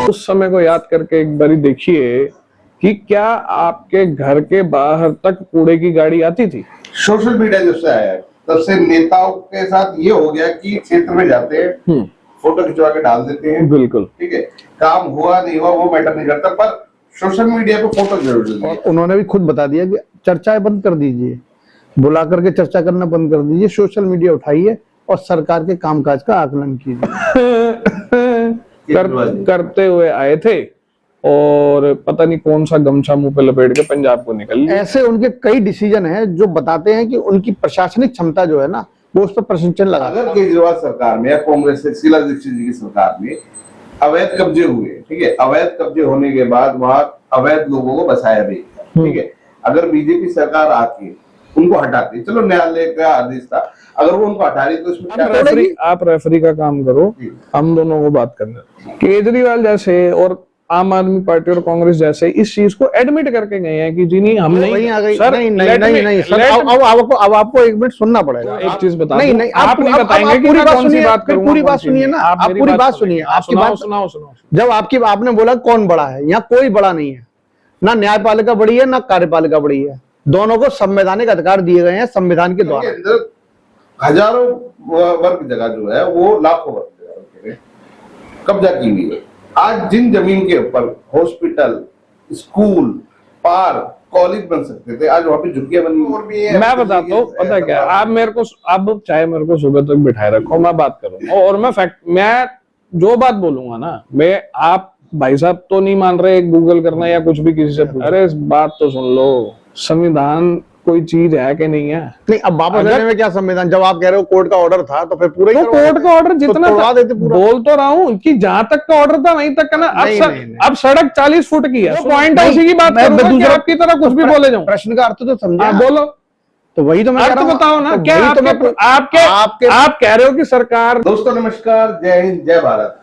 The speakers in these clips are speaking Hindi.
उस समय को याद करके एक बारी देखिए कि क्या आपके घर के बाहर तक कूड़े की गाड़ी आती थी। सोशल मीडिया जब से आया है तब से नेताओं के साथ ये हो गया कि क्षेत्र में जाते हैं, फोटो खिंचवा के डाल देते हैं। बिल्कुल ठीक है, काम हुआ नहीं हुआ वो मैटर नहीं करता, पर सोशल मीडिया पे फोटो जरूर है। और उन्होंने भी खुद बता दिया कि चर्चाएं बंद कर दीजिए, बुला करके चर्चा करना बंद कर दीजिए, सोशल मीडिया उठाइए और सरकार के कामकाज का आकलन कीजिए। करते हुए आए थे और पता नहीं कौन सा गमछा मुंह पे लपेट के पंजाब को निकल लिया। ऐसे उनके कई डिसीजन हैं जो बताते हैं कि उनकी प्रशासनिक क्षमता जो है ना वो उस पर प्रश्न लगा। अगर केजरीवाल सरकार में या कांग्रेस से शीला दीक्षित जी की सरकार में अवैध कब्जे हुए, ठीक है, अवैध कब्जे होने के बाद वहां अवैध लोगों को बसाया भी, ठीक है, अगर बीजेपी सरकार आती उनको हटाती, चलो न्यायालय का आदेश था, अगर वो उनको हटा रही तो इसमें आप रेफरी का काम करो, हम दोनों को बात करना। केजरीवाल जैसे और आम आदमी पार्टी और कांग्रेस जैसे इस चीज को एडमिट करके गए हैं कि जी नहीं हम नहीं आ गई। सर नहीं सर, अब आपको एक मिनट सुनना पड़ेगा। एक चीज बता नहीं आप नहीं बताएंगे कि मैं कौन सी बात करूंगा। पूरी बात सुनिए ना, आप पूरी बात सुनिए। आपकी बात सुनाओ। जब आपने बोला कौन बड़ा है, यहाँ कोई बड़ा नहीं है, ना न्यायपालिका बड़ी है ना कार्यपालिका बड़ी है, दोनों को संवैधानिक अधिकार दिए गए हैं संविधान के द्वारा। हजारों वर्ग जगह जो है वो लाखों वर्ग जगह कब्जा की हुई है। आज जिन जमीन के ऊपर हॉस्पिटल, स्कूल, पार्क, कॉलेज बन सकते थे, आज वहां पे झुग्गियां बनी हुई है। मैं बताता हूँ, पता क्या, आप मेरे को अब चाहे मेरे को सुबह तक बिठाए रखो, मैं बात करूंगा और मैं जो बात बोलूंगा ना, मैं आप भाई साहब तो नहीं मान रहे गूगल करना या कुछ भी किसी से, अरे बात तो सुन लो, संविधान कोई चीज है कि नहीं है? नहीं, अब वापस लेने में क्या संविधान, जब आप कह रहे हो कोर्ट का ऑर्डर था तो फिर पूरा तो कोर्ट का ऑर्डर जितना तो देते पूरा। बोल तो रहा हूँ कि जहां तक का ऑर्डर था वहीं तक का ना। अब सड़क 40 फुट की है, पॉइंट उसी की बात करूंगा कि आपकी तरह कुछ भी बोले जाऊं। प्रश्न का अर्थ तो समझा, बोलो तो वही तो मैं कह रहा हूं। बताओ ना, क्या आप कह रहे हो कि सरकार। दोस्तों नमस्कार, जय हिंद, जय भारत।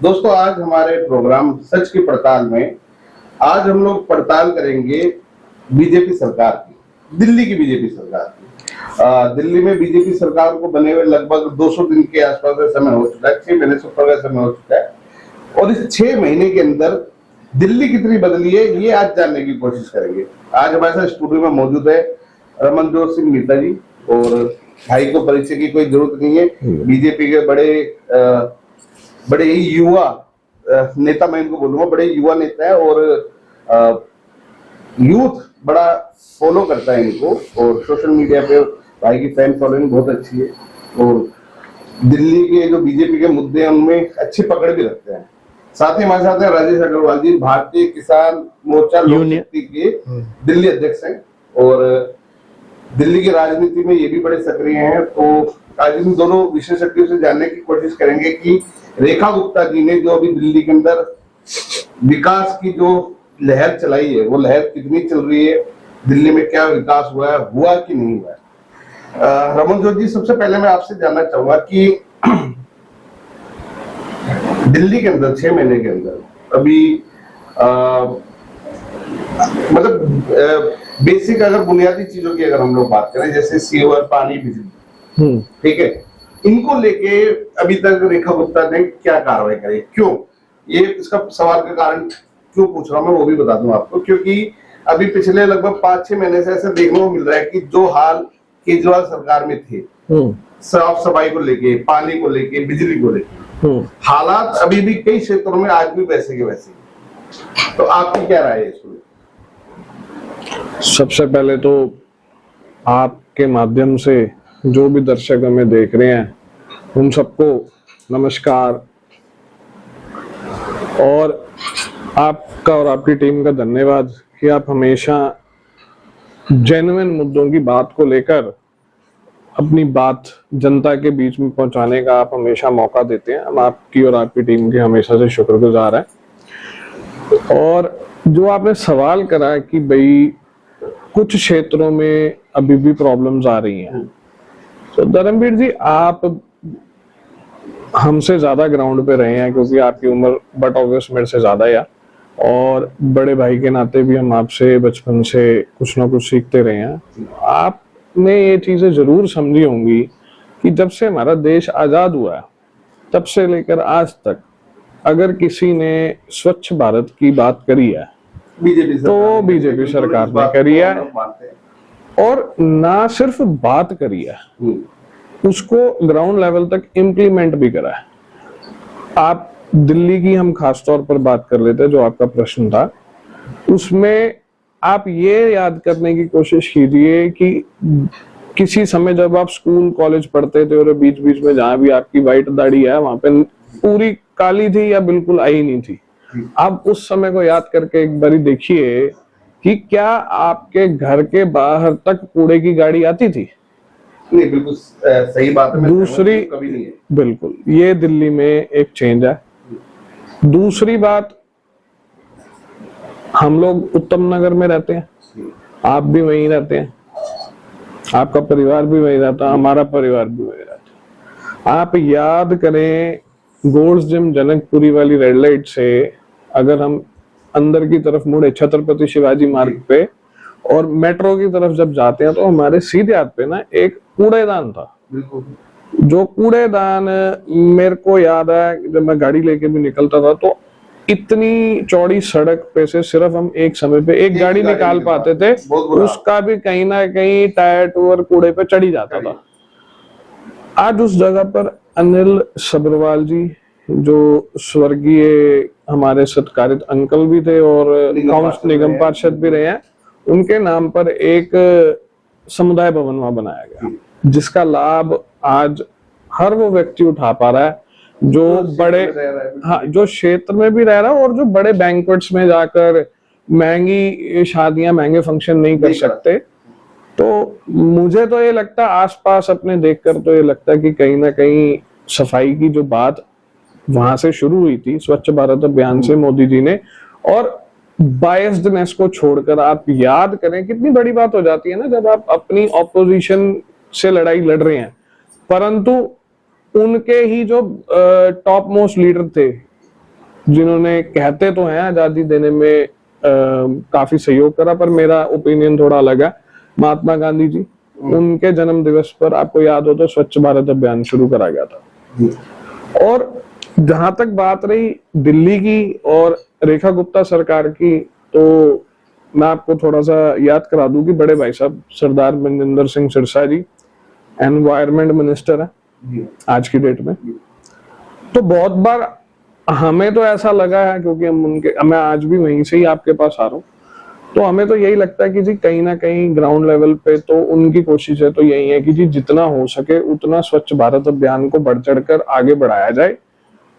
दोस्तों आज हमारे प्रोग्राम सच की पड़ताल में आज हम लोग पड़ताल करेंगे बीजेपी सरकार की, दिल्ली की बीजेपी सरकार की। दिल्ली में बीजेपी सरकार को बने हुए लगभग 200 दिन के आसपास का समय हो चुका है, 6 महीने से ऊपर का समय हो चुका है, और इस 6 महीने के अंदर दिल्ली कितनी बदली है ये आज जानने की कोशिश करेंगे। आज हमारे साथ स्टूडियो में मौजूद है रमनजोत सिंह मीता जी, और भाई को परिचय की कोई जरूरत नहीं है, बीजेपी के बड़े ही युवा नेता, मैं इनको बोलूंगा बड़े युवा नेता है, और यूथ बड़ा फॉलो करता है इनको, और सोशल मीडिया पे भाई की फैन फॉलोइंग बहुत अच्छी है, और दिल्ली के जो बीजेपी के मुद्दे हैं उनमें अच्छी पकड़ भी रखते हैं। साथ ही हमारे साथ हैं राजेश अग्रवाल जी, भारतीय किसान मोर्चा लोक शक्ति के दिल्ली अध्यक्ष हैं, और दिल्ली की राजनीति में ये भी बड़े सक्रिय हैं। तो आज इन दोनों विशेषज्ञों से जानने की कोशिश करेंगे कि रेखा गुप्ता जी ने जो अभी दिल्ली के अंदर विकास की जो लहर चलाई है वो लहर कितनी चल रही है, दिल्ली में क्या विकास हुआ कि नहीं हुआ। रमनजोत जी, सबसे पहले मैं आपसे जानना चाहूंगा कि दिल्ली के अंदर 6 महीने के अंदर अभी मतलब बेसिक अगर बुनियादी चीजों की अगर हम लोग बात करें, जैसे सीवर, पानी, बिजली, ठीक है, इनको लेके अभी तक रेखा गुप्ता ने क्या कार्रवाई करी, क्यों, ये इसका सवाल का कारण क्यों पूछ रहा हूं मैं वो भी बता दूं आपको, क्योंकि अभी पिछले लगभग 5-6 महीने से ऐसा देखने को मिल रहा है कि जो हाल केजरीवाल सरकार में थे, साफ सफाई को लेके, पानी को लेके, बिजली को लेके, हालात अभी भी कई क्षेत्रों में आज भी वैसे के वैसे। तो आपकी क्या राय है इसमें? सबसे पहले तो आपके माध्यम से जो भी दर्शक हमें देख रहे हैं उन सबको नमस्कार, और आपका और आपकी टीम का धन्यवाद कि आप हमेशा जेन्युइन मुद्दों की बात को लेकर अपनी बात जनता के बीच में पहुंचाने का आप हमेशा मौका देते हैं। हम आपकी और आपकी टीम के हमेशा से शुक्रगुजार हैं। और जो आपने सवाल करा कि भाई कुछ क्षेत्रों में अभी भी प्रॉब्लम्स आ रही हैं, तो धर्मवीर जी आप हमसे ज्यादा ग्राउंड पे रहे हैं, क्योंकि आपकी उम्र बट ऑब्वियस मेरे से ज्यादा है, और बड़े भाई के नाते भी हम आपसे बचपन से कुछ ना कुछ सीखते रहे हैं। आपने ये चीजें जरूर समझी होंगी कि जब से हमारा देश आजाद हुआ है तब से लेकर आज तक अगर किसी ने स्वच्छ भारत की बात करी है बीजेपी तो बीजेपी सरकार ने करी है, मानते हैं। और ना सिर्फ बात करी है, उसको ग्राउंड लेवल तक इम्प्लीमेंट भी करा है। आप दिल्ली की हम खास तौर पर बात कर लेते हैं, जो आपका प्रश्न था, उसमें आप ये याद करने की कोशिश कीजिए कि किसी समय जब आप स्कूल कॉलेज पढ़ते थे और बीच बीच में जहां भी आपकी वाइट दाढ़ी है वहां पे पूरी काली थी या बिल्कुल आई नहीं थी, आप उस समय को याद करके एक बारी देखिए कि क्या आपके घर के बाहर तक कूड़े की गाड़ी आती थी? नहीं, बिल्कुल सही बात है। मैं दूसरी, कभी नहीं है। बिल्कुल, ये दिल्ली में एक चेंज है। दूसरी बात, हम लोग उत्तम नगर में रहते हैं, आप भी वहीं रहते हैं, आपका परिवार भी वहीं रहता है, हमारा परिवार भी वहीं रहता है। आप याद करें गोल्ड्स जिम जनकपुरी वाली रेड लाइट से अगर हम अंदर की तरफ मुड़े छत्रपति शिवाजी मार्ग पे और मेट्रो की तरफ जब जाते हैं तो हमारे सीधे हाथ पे ना एक कूड़ेदान था। जो कूड़ेदान मेरे को याद है, जब मैं गाड़ी लेके भी निकलता था तो इतनी चौड़ी सड़क पे से सिर्फ हम एक समय पे एक गाड़ी निकाल पाते थे, उसका भी कहीं ना कहीं टायर टूर कूड़े पे चढ़ी जाता था। आज उस जगह पर अनिल सब्रवाल जी, जो स्वर्गीय हमारे सत्कारित अंकल भी थे और निगम पार्षद भी रहे हैं, उनके नाम पर एक समुदाय भवन वहां बनाया गया, जिसका लाभ आज हर वो व्यक्ति उठा पा रहा है जो बड़े, हाँ, जो क्षेत्र में भी रह रहा है और जो बड़े बैंक्वेट्स में जाकर महंगी शादियां, महंगे फंक्शन नहीं कर सकते। तो मुझे तो ये लगता है, आसपास अपने देखकर तो ये लगता है कि कहीं ना कहीं सफाई की जो बात वहां से शुरू हुई थी स्वच्छ भारत अभियान से मोदी जी ने, और बायस्डनेस को छोड़कर आप याद करें कितनी बड़ी बात हो जाती है ना जब आप अपनी ऑपोजिशन से लड़ाई लड़ रहे हैं, परंतु उनके ही जो टॉप मोस्ट लीडर थे, जिन्होंने कहते तो हैं आजादी देने में काफी सहयोग करा, पर मेरा ओपिनियन थोड़ा अलग है, महात्मा गांधी जी, उनके जन्म दिवस पर आपको याद हो तो स्वच्छ भारत अभियान शुरू करा गया था। और जहां तक बात रही दिल्ली की और रेखा गुप्ता सरकार की, तो मैं आपको थोड़ा सा याद करा दूं कि बड़े भाई साहब सरदार मनजिंदर सिंह सिरसा जी एनवायरमेंट मिनिस्टर है आज की डेट में। तो बहुत बार हमें तो ऐसा लगा है, क्योंकि मैं आज भी वहीं से ही आपके पास आ रहा हूँ, तो हमें तो यही लगता है कि जी कहीं ना कहीं ग्राउंड लेवल पे तो उनकी कोशिश है तो यही है कि जी जितना हो सके उतना स्वच्छ भारत अभियान को बढ़ चढ़कर आगे बढ़ाया जाए,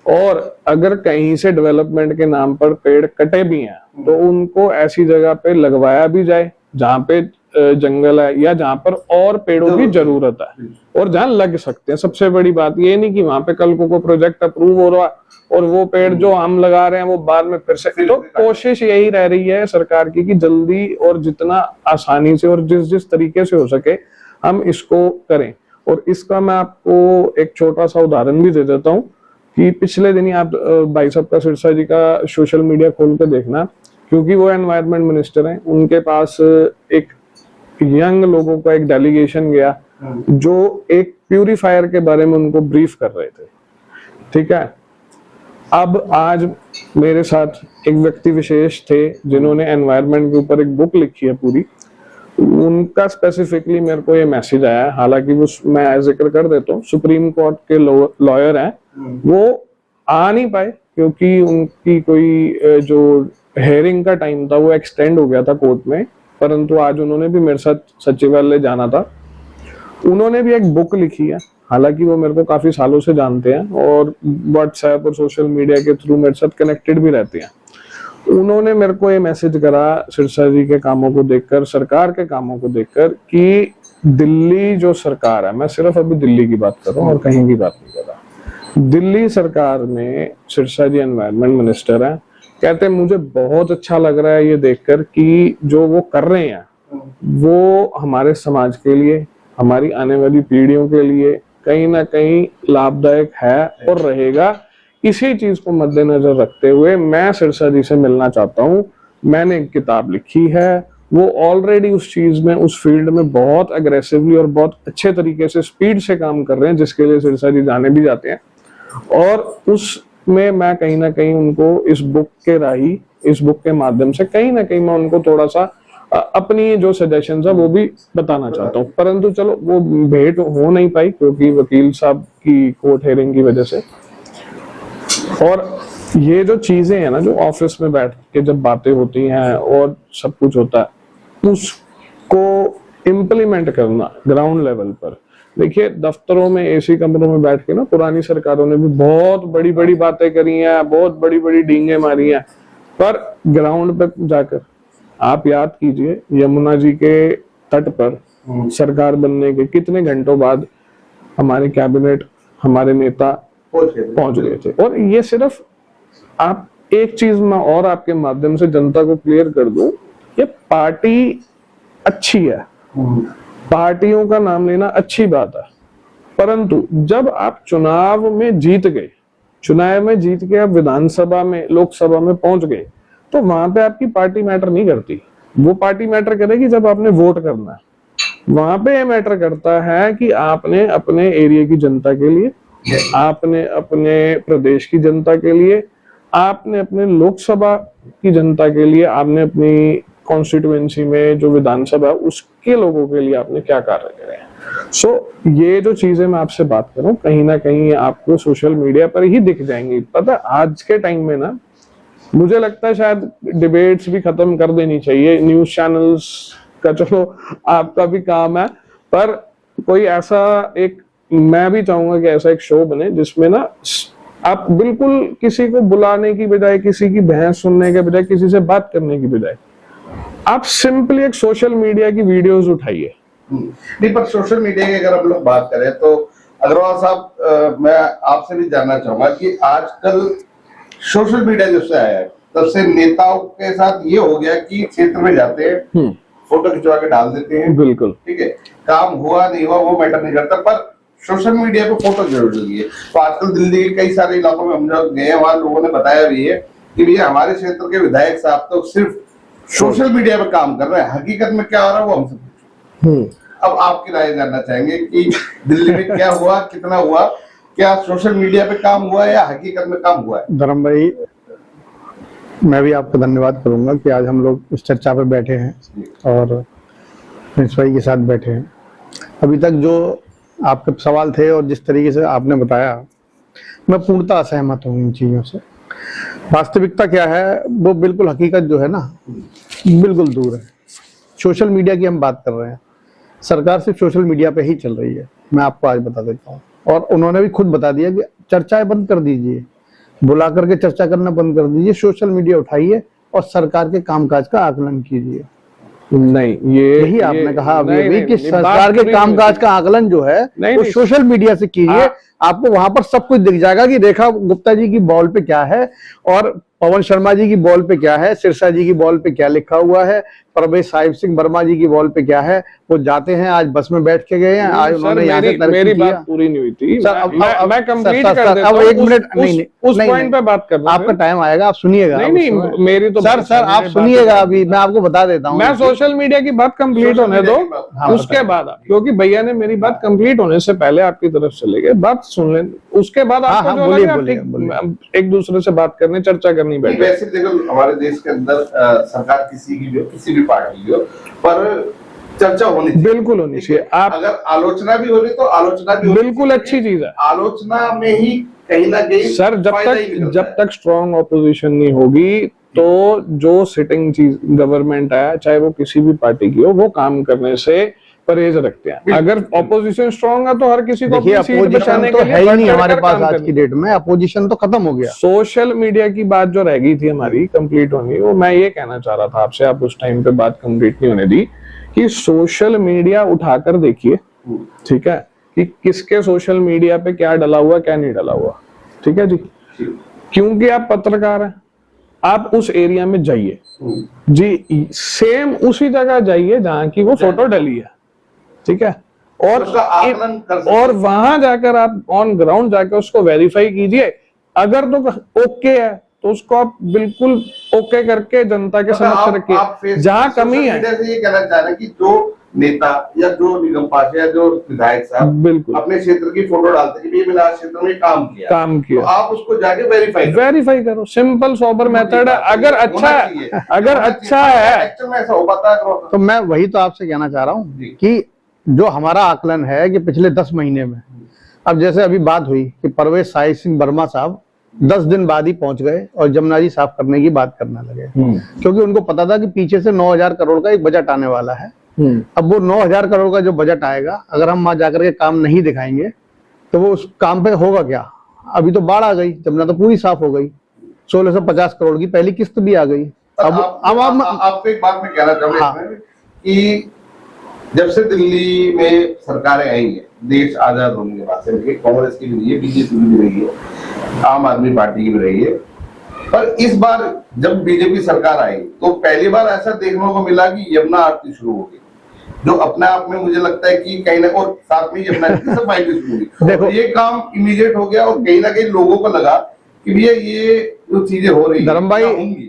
और अगर कहीं से डेवलपमेंट के नाम पर पेड़ कटे भी हैं तो उनको ऐसी जगह पे लगवाया भी जाए जहाँ पे जंगल है या जहाँ पर और पेड़ों की जरूरत है और जहाँ लग सकते हैं। सबसे बड़ी बात ये नहीं कि वहां पे कल को प्रोजेक्ट अप्रूव हो रहा और वो पेड़ जो हम लगा रहे हैं वो बाद में फिर से, तो कोशिश यही रह रही है सरकार की कि जल्दी और जितना आसानी से और जिस तरीके से हो सके हम इसको करें। और इसका मैं आपको एक छोटा सा उदाहरण भी दे देता हूँ कि पिछले दिन ही आप भाई साहब का सिरसा जी का सोशल मीडिया खोल कर देखना, क्योंकि वो एनवायरमेंट मिनिस्टर हैं, उनके पास एक यंग लोगों का एक डेलीगेशन गया जो एक प्यूरिफायर के बारे में उनको ब्रीफ कर रहे थे। ठीक है, अब आज मेरे साथ एक व्यक्ति विशेष थे जिन्होंने एनवायरमेंट के ऊपर एक बुक लिखी है पूरी, उनका स्पेसिफिकली मेरे को ये मैसेज आया है, हालांकि वो मैं जिक्र कर देता हूँ, सुप्रीम कोर्ट के लॉयर हैं, वो आ नहीं पाए क्योंकि उनकी कोई जो हेयरिंग का टाइम था वो एक्सटेंड हो गया था कोर्ट में, परंतु आज उन्होंने भी मेरे साथ सचिवालय जाना था। उन्होंने भी एक बुक लिखी है, हालांकि वो मेरे को काफी सालों से जानते हैं और व्हाट्सएप और सोशल मीडिया के थ्रू मेरे साथ कनेक्टेड भी रहते हैं। उन्होंने मेरे को ये मैसेज करा सिरसा जी के कामों को देखकर, सरकार के कामों को देखकर, कि दिल्ली जो सरकार है, मैं सिर्फ अभी दिल्ली की बात कर रहा हूँ और कहीं की बात नहीं कर रहा, दिल्ली सरकार में सिरसा जी एनवायरमेंट मिनिस्टर हैं, कहते हैं मुझे बहुत अच्छा लग रहा है ये देखकर कि जो वो कर रहे हैं वो हमारे समाज के लिए, हमारी आने वाली पीढ़ियों के लिए कहीं ना कहीं लाभदायक है और रहेगा। इसी चीज को मद्देनजर रखते हुए मैं सिरसा जी से मिलना चाहता हूँ। मैंने एक किताब लिखी है, वो ऑलरेडी उस चीज में, उस फील्ड में बहुत अग्रेसिवली और बहुत अच्छे तरीके से स्पीड से काम कर रहे हैं, जिसके लिए सिरसा जी जाने भी जाते हैं। और उस में मैं कहीं ना कहीं उनको इस बुक के माध्यम से कहीं ना कहीं मैं उनको थोड़ा सा अपनी जो सजेशंस है वो भी बताना चाहता हूँ। परंतु चलो वो भेंट हो नहीं पाई क्योंकि वकील साहब की कोर्ट हेयरिंग की वजह से। और ये जो चीजें हैं ना, जो ऑफिस में बैठ के जब बातें होती हैं और सब कुछ होता है, उसको इम्प्लीमेंट करना ग्राउंड लेवल पर। देखिए दफ्तरों में एसी कमरों में बैठ के ना पुरानी सरकारों ने भी बहुत बड़ी बड़ी बातें करी हैं, बहुत बड़ी बड़ी डींगे मारी हैं, पर ग्राउंड पे जाकर आप याद कीजिए यमुना जी के तट पर सरकार बनने के कितने घंटों बाद हमारे कैबिनेट, हमारे नेता पहुंच गए थे। और ये सिर्फ आप एक चीज मैं और आपके माध्यम से जनता को क्लियर कर दूं, ये पार्टी अच्छी है, पार्टियों का नाम लेना अच्छी बात है, परंतु जब आप चुनाव में जीत के आप विधानसभा में, लोकसभा में पहुंच गए, तो वहां पे आपकी पार्टी मैटर नहीं करती। वो पार्टी मैटर करेगी जब आपने वोट करना है। वहां पे ये मैटर करता है कि आपने अपने एरिया की जनता के लिए, आपने अपने प्रदेश की जनता के लिए, आपने अपने लोकसभा की जनता के लिए, आपने अपनी कॉन्स्टिट्यूएंसी में जो विधानसभा उसके लोगों के लिए आपने क्या कार्य करे। सो ये जो चीजें मैं आपसे बात कर रहा हूँ कहीं ना कहीं आपको सोशल मीडिया पर ही दिख जाएंगी। पता आज के टाइम में ना मुझे लगता है शायद डिबेट्स भी खत्म कर देनी चाहिए। न्यूज चैनल्स का चलो आपका भी काम है, पर कोई ऐसा एक, मैं भी चाहूंगा कि ऐसा एक शो बने जिसमें ना आप बिल्कुल किसी को बुलाने की बजाय, किसी की बहस सुनने के बजाय, किसी से बात करने की बजाय आप सिंपली एक सोशल मीडिया की वीडियोस उठाइए। नहीं, पर सोशल मीडिया की अगर हम लोग बात करें तो अग्रवाल साहब, मैं आपसे भी जानना चाहूंगा कि आजकल सोशल मीडिया जब से आया है तब से नेताओं के साथ ये हो गया कि क्षेत्र में जाते हैं, फोटो खिंचवा के डाल देते हैं, बिल्कुल ठीक है, काम हुआ नहीं हुआ वो मैटर नहीं करता, पर सोशल मीडिया पे फोटो जरूर लगी है। तो आजकल दिल्ली के कई सारे इलाकों में हम लोग गए, वहां लोगों ने बताया भी है कि भैया हमारे क्षेत्र के विधायक साहब तो सिर्फ सोशल मीडिया पे काम कर रहे हैं, हकीकत में क्या हो रहा है वो हमसे पूछो। अब आपकी राय जानना चाहेंगे कि दिल्ली में क्या हुआ, कितना हुआ, क्या सोशल मीडिया पे काम हुआ है या हकीकत में काम हुआ है? धर्म भाई, मैं भी आपको धन्यवाद करूंगा कि आज हम लोग इस चर्चा पे बैठे हैं और प्रिंस भाई के साथ बैठे हैं। अभी तक जो आपके सवाल थे और जिस तरीके से आपने बताया, मैं पूर्णतः असहमत हूँ इन चीज़ों से। वास्तविकता क्या है वो बिल्कुल हकीकत जो है ना बिल्कुल दूर है। सोशल मीडिया की हम बात कर रहे हैं, सरकार सिर्फ सोशल मीडिया पे ही चल रही है, मैं आपको आज बता देता हूँ। और उन्होंने भी खुद बता दिया कि चर्चाएं बंद कर दीजिए, बुला करके चर्चा करना बंद कर दीजिए, सोशल मीडिया उठाइए और सरकार के कामकाज का आकलन कीजिए। नहीं, यही आपने कहा अभी कि सरकार के कामकाज का आकलन जो है वो सोशल मीडिया से कीजिए। आपको वहां पर सब कुछ दिख जाएगा कि रेखा गुप्ता जी की बॉल पे क्या है और पवन शर्मा जी की बॉल पे क्या है, सिरसा जी की बॉल पे क्या लिखा हुआ है, परवेश साहिब सिंह वर्मा जी की बॉल पे क्या है। वो जाते हैं, आज बस में बैठ के गए हैं, आज उन्होंने यहाँ से मेरी बात पूरी नहीं हुई थी। सर, मैं कंप्लीट कर देता हूं। हूं। एक मिनट, नहीं, उस पॉइंट पे बात करना, आपका टाइम आएगा, आप सुनिएगा। नहीं, मेरी तो सर आप सुनिएगा, अभी मैं आपको बता देता हूँ। मैं सोशल मीडिया की बात कंप्लीट होने दो, उसके बाद, क्योंकि भैया ने मेरी बात कंप्लीट होने से पहले आपकी तरफ चले गए, बात सुन लें, उसके बाद आपको जो लगे एक दूसरे से बात करने, चर्चा करनी बैठे। वैसे देखो हमारे देश के अंदर सरकार किसी की भी हो, किसी भी पार्टी की हो, पर चर्चा होनी चाहिए, बिल्कुल होनी चाहिए। आप अगर आलोचना भी हो रही तो आलोचना भी बिल्कुल अच्छी चीज है। आलोचना में ही कहीं ना कहीं सर जब तक स्ट्रॉन्ग ऑपोजिशन नहीं होगी तो जो सिटिंग चीज गवर्नमेंट है, चाहे वो किसी भी पार्टी की हो, वो काम करने से परहेज रखते हैं। अगर ऑपोजिशन स्ट्रॉन्ग है तो हर किसी को अपनी सीट बचाने तो के लिए है ही नहीं हमारे पास आज की डेट में, अपोजिशन तो खत्म हो गया। सोशल मीडिया की बात जो रह गई थी हमारी कंप्लीट होनी, वो मैं ये कहना चाह रहा था आपसे, आप उस टाइम पे बात कंप्लीट नहीं होने दी, कि सोशल मीडिया उठाकर देखिए, ठीक है, कि किसके सोशल मीडिया पे क्या डला हुआ क्या नहीं डला हुआ, ठीक है जी। क्योंकि आप पत्रकार हैं, आप उस एरिया में जाइए जी, सेम उसी जगह जाइए जहां की वो फोटो डली है, ठीक है, और वहां जाकर आप ऑन ग्राउंड जाकर उसको वेरीफाई कीजिए। अगर तो ओके है तो उसको आप बिल्कुल ओके करके जनता के समक्ष रखिए। जहां कमी है, ये कहना चाह रहे हैं कि जो नेता या जो निगम पास या जो विधायक साहब बिल्कुल अपने क्षेत्र की फोटो डालते हैं कि ये मैंने आज क्षेत्र में काम काम तो किया, आप उसको जाके वेरीफाई करो। सिंपल सोबर मेथड है। अगर अच्छा है, अगर अच्छा है, एक्चुअल में ऐसा हो पाता है तो मैं वही तो आपसे कहना चाह रहा हूँ कि जो हमारा आकलन है कि पिछले 10 महीने में, अब जैसे अभी बात हुई कि परवेज साहिब सिंह वर्मा साहब 10 दिन बाद ही पहुंच गए और जमुना जी साफ करने की बात करने लगे, क्योंकि उनको पता था कि पीछे से 9,000 करोड़ का एक बजट आने वाला है। अब वो 9,000 करोड़ का जो बजट आएगा, अगर हम वहां जाकर के काम नहीं दिखाएंगे तो वो उस काम पे होगा क्या? अभी तो बाढ़ आ गई, जमुना तो पूरी साफ हो गई, 1650 करोड़ की पहली किस्त भी आ गई। अब आपको एक बात मैं कहना चाहूंगा हाँ। इसमें कि जब से दिल्ली में सरकारें आई है, देश आजाद होने के बाद से, कांग्रेस की भी रही है, बीजेपी की भी रही है, आम आदमी पार्टी की भी रही है, पर इस बार जब बीजेपी सरकार आई तो पहली बार ऐसा देखने को मिला कि यमुना आरती शुरू हो गई, जो अपने आप में मुझे लगता है कि कहीं ना, और साथ में यमुना की सफाई भी शुरू हुई। देखो, ये काम इमीडिएट हो गया और कहीं ना कहीं लोगों को लगा कि भैया ये जो चीजें हो रही धर्म भाई,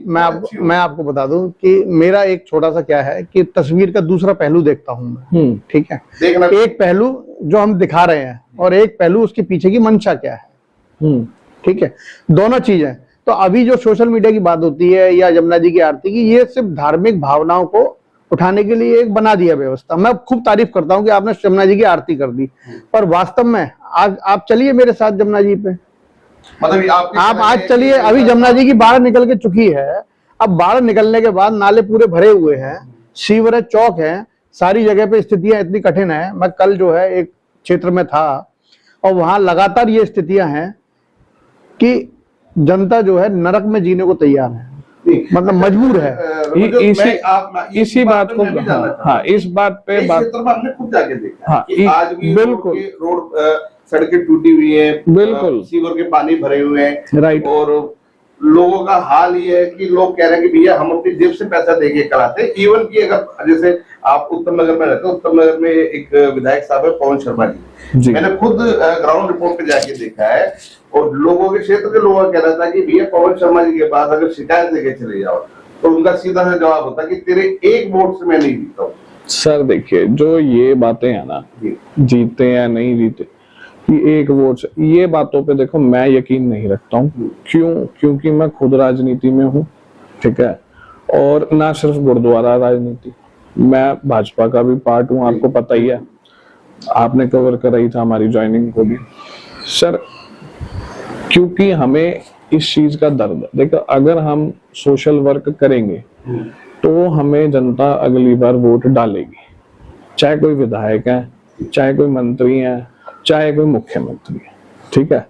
मैं आपको बता दूं कि मेरा एक छोटा सा क्या है कि तस्वीर का दूसरा पहलू देखता हूं मैं, ठीक है? देखना एक पहलू जो हम दिखा रहे हैं और एक पहलू उसके पीछे की मंशा क्या है, ठीक है? दोनों चीज है। तो अभी जो सोशल मीडिया की बात होती है या जमुना जी की आरती की, ये सिर्फ धार्मिक भावनाओं को उठाने के लिए एक बना दिया व्यवस्था। मैं खूब तारीफ करता हूं कि आपने जमुना जी की आरती कर दी, पर वास्तव में आज आप चलिए मेरे साथ जमुना जी पे, मतलब आप आज चलिए। अभी जमुना जी की बाढ़ निकल के चुकी है, अब बाढ़ निकलने के बाद नाले पूरे भरे हुए हैं, सीवरेज चौक है, सारी जगह पे स्थितियां इतनी कठिन है। मैं कल जो है एक क्षेत्र में था और वहां लगातार ये स्थितियां हैं कि जनता जो है नरक में जीने को तैयार है, मतलब मजबूर है। इसी बात को, हाँ, इस बात पे बात हमने खुद जाके देखा, हाँ, आज भी बिल्कुल रोड सड़कें टूटी हुई है, बिल्कुल सीवर के पानी भरे हुए हैं, राइट, और लोगों का हाल ये है कि लोग कह रहे हैं कि भैया हम अपनी जेब से पैसा देके कराते हैं। इवन की अगर जैसे आप उत्तम नगर में रहते हो, उत्तम नगर में एक विधायक साहब है पवन शर्मा जी, मैंने खुद ग्राउंड रिपोर्ट पे जाके देखा है, और लोगों के क्षेत्र के लोगों का कहना था कि भैया पवन शर्मा जी के पास अगर शिकायत लेके चले जाओ तो उनका सीधा सा जवाब होता कि तेरे एक वोट से मैं नहीं जीता हूँ। सर देखिए, जो ये बातें है ना, जीते या नहीं जीते, कि एक वोट से, ये बातों पे देखो मैं यकीन नहीं रखता हूँ। क्यों? क्योंकि मैं खुद राजनीति में हूँ, ठीक है, और ना सिर्फ गुरुद्वारा राजनीति, मैं भाजपा का भी पार्ट हूँ, आपको पता ही है, आपने कवर कराई था हमारी ज्वाइनिंग को भी सर। क्योंकि हमें इस चीज का दर्द है। देखो, अगर हम सोशल वर्क करेंगे तो हमें जनता अगली बार वोट डालेगी, चाहे कोई विधायक है, चाहे कोई मंत्री है, चाहे कोई मुख्यमंत्री है, ठीक है।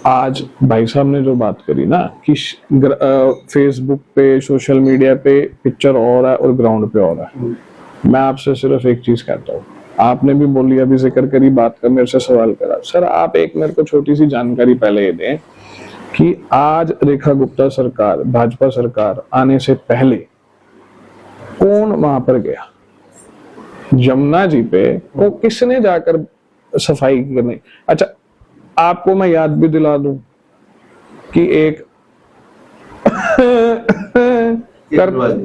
आज भाई साहब ने जो बात करी ना कि फेसबुक पे, सोशल मीडिया पे पिक्चर और है और ग्राउंड पे और है, मैं आपसे सिर्फ एक चीज कहता हूँ, आपने भी बोली, अभी जिक्र करी, बात का मेरे से सवाल करा, सर आप एक मेरे को छोटी सी जानकारी पहले ये दें कि आज रेखा गुप्ता सरकार, भाजपा सरकार आने से पहले कौन वहां पर गया जमुना जी पे, वो किसने जाकर सफाई करने? अच्छा, आपको मैं याद भी दिला दूं कि एक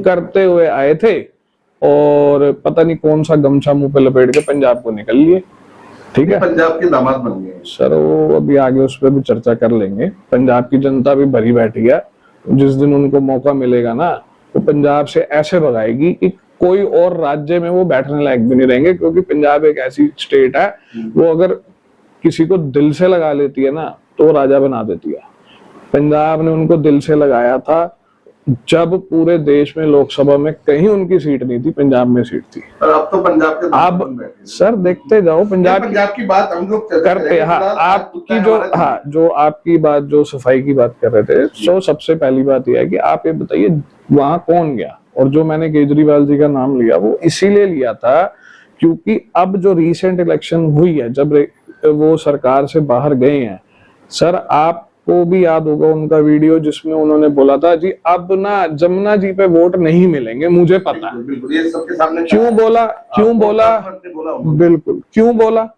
करते हुए आए थे और पता नहीं कौन सा गमछा मुंह पे लपेट के पंजाब को निकल लिए, ठीक है, पंजाब के दामाद बन गए सर। वो अभी आगे उस पर भी चर्चा कर लेंगे। पंजाब की जनता भी भरी बैठी है, जिस दिन उनको मौका मिलेगा ना, वो पंजाब से ऐसे भगाएगी कि कोई और राज्य में वो बैठने लायक भी नहीं रहेंगे, क्योंकि पंजाब एक ऐसी स्टेट है, वो अगर किसी को दिल से लगा लेती है ना तो राजा बना देती है। पंजाब ने उनको दिल से लगाया था जब पूरे देश में लोकसभा में कहीं उनकी सीट नहीं थी, पंजाब में सीट थी। पर अब तो पंजाब के अब सर देखते जाओ, पंजाब की बात हम लोग करते, हाँ, आपकी जो, हाँ, जो आपकी बात, जो सफाई की बात कर रहे थे, तो सबसे पहली बात यह है कि आप ये बताइए वहां कौन गया। और जो मैंने केजरीवाल जी का नाम लिया वो इसीलिए लिया था क्योंकि अब जो रिसेंट इलेक्शन हुई है, जब वो सरकार से बाहर गए हैं सर, आपको भी याद होगा उनका वीडियो जिसमें उन्होंने बोला था जी अब ना जमुना जी पे वोट नहीं मिलेंगे, मुझे पता है। ये सबके सामने क्यों बोला? बिल्कुल क्यों बोला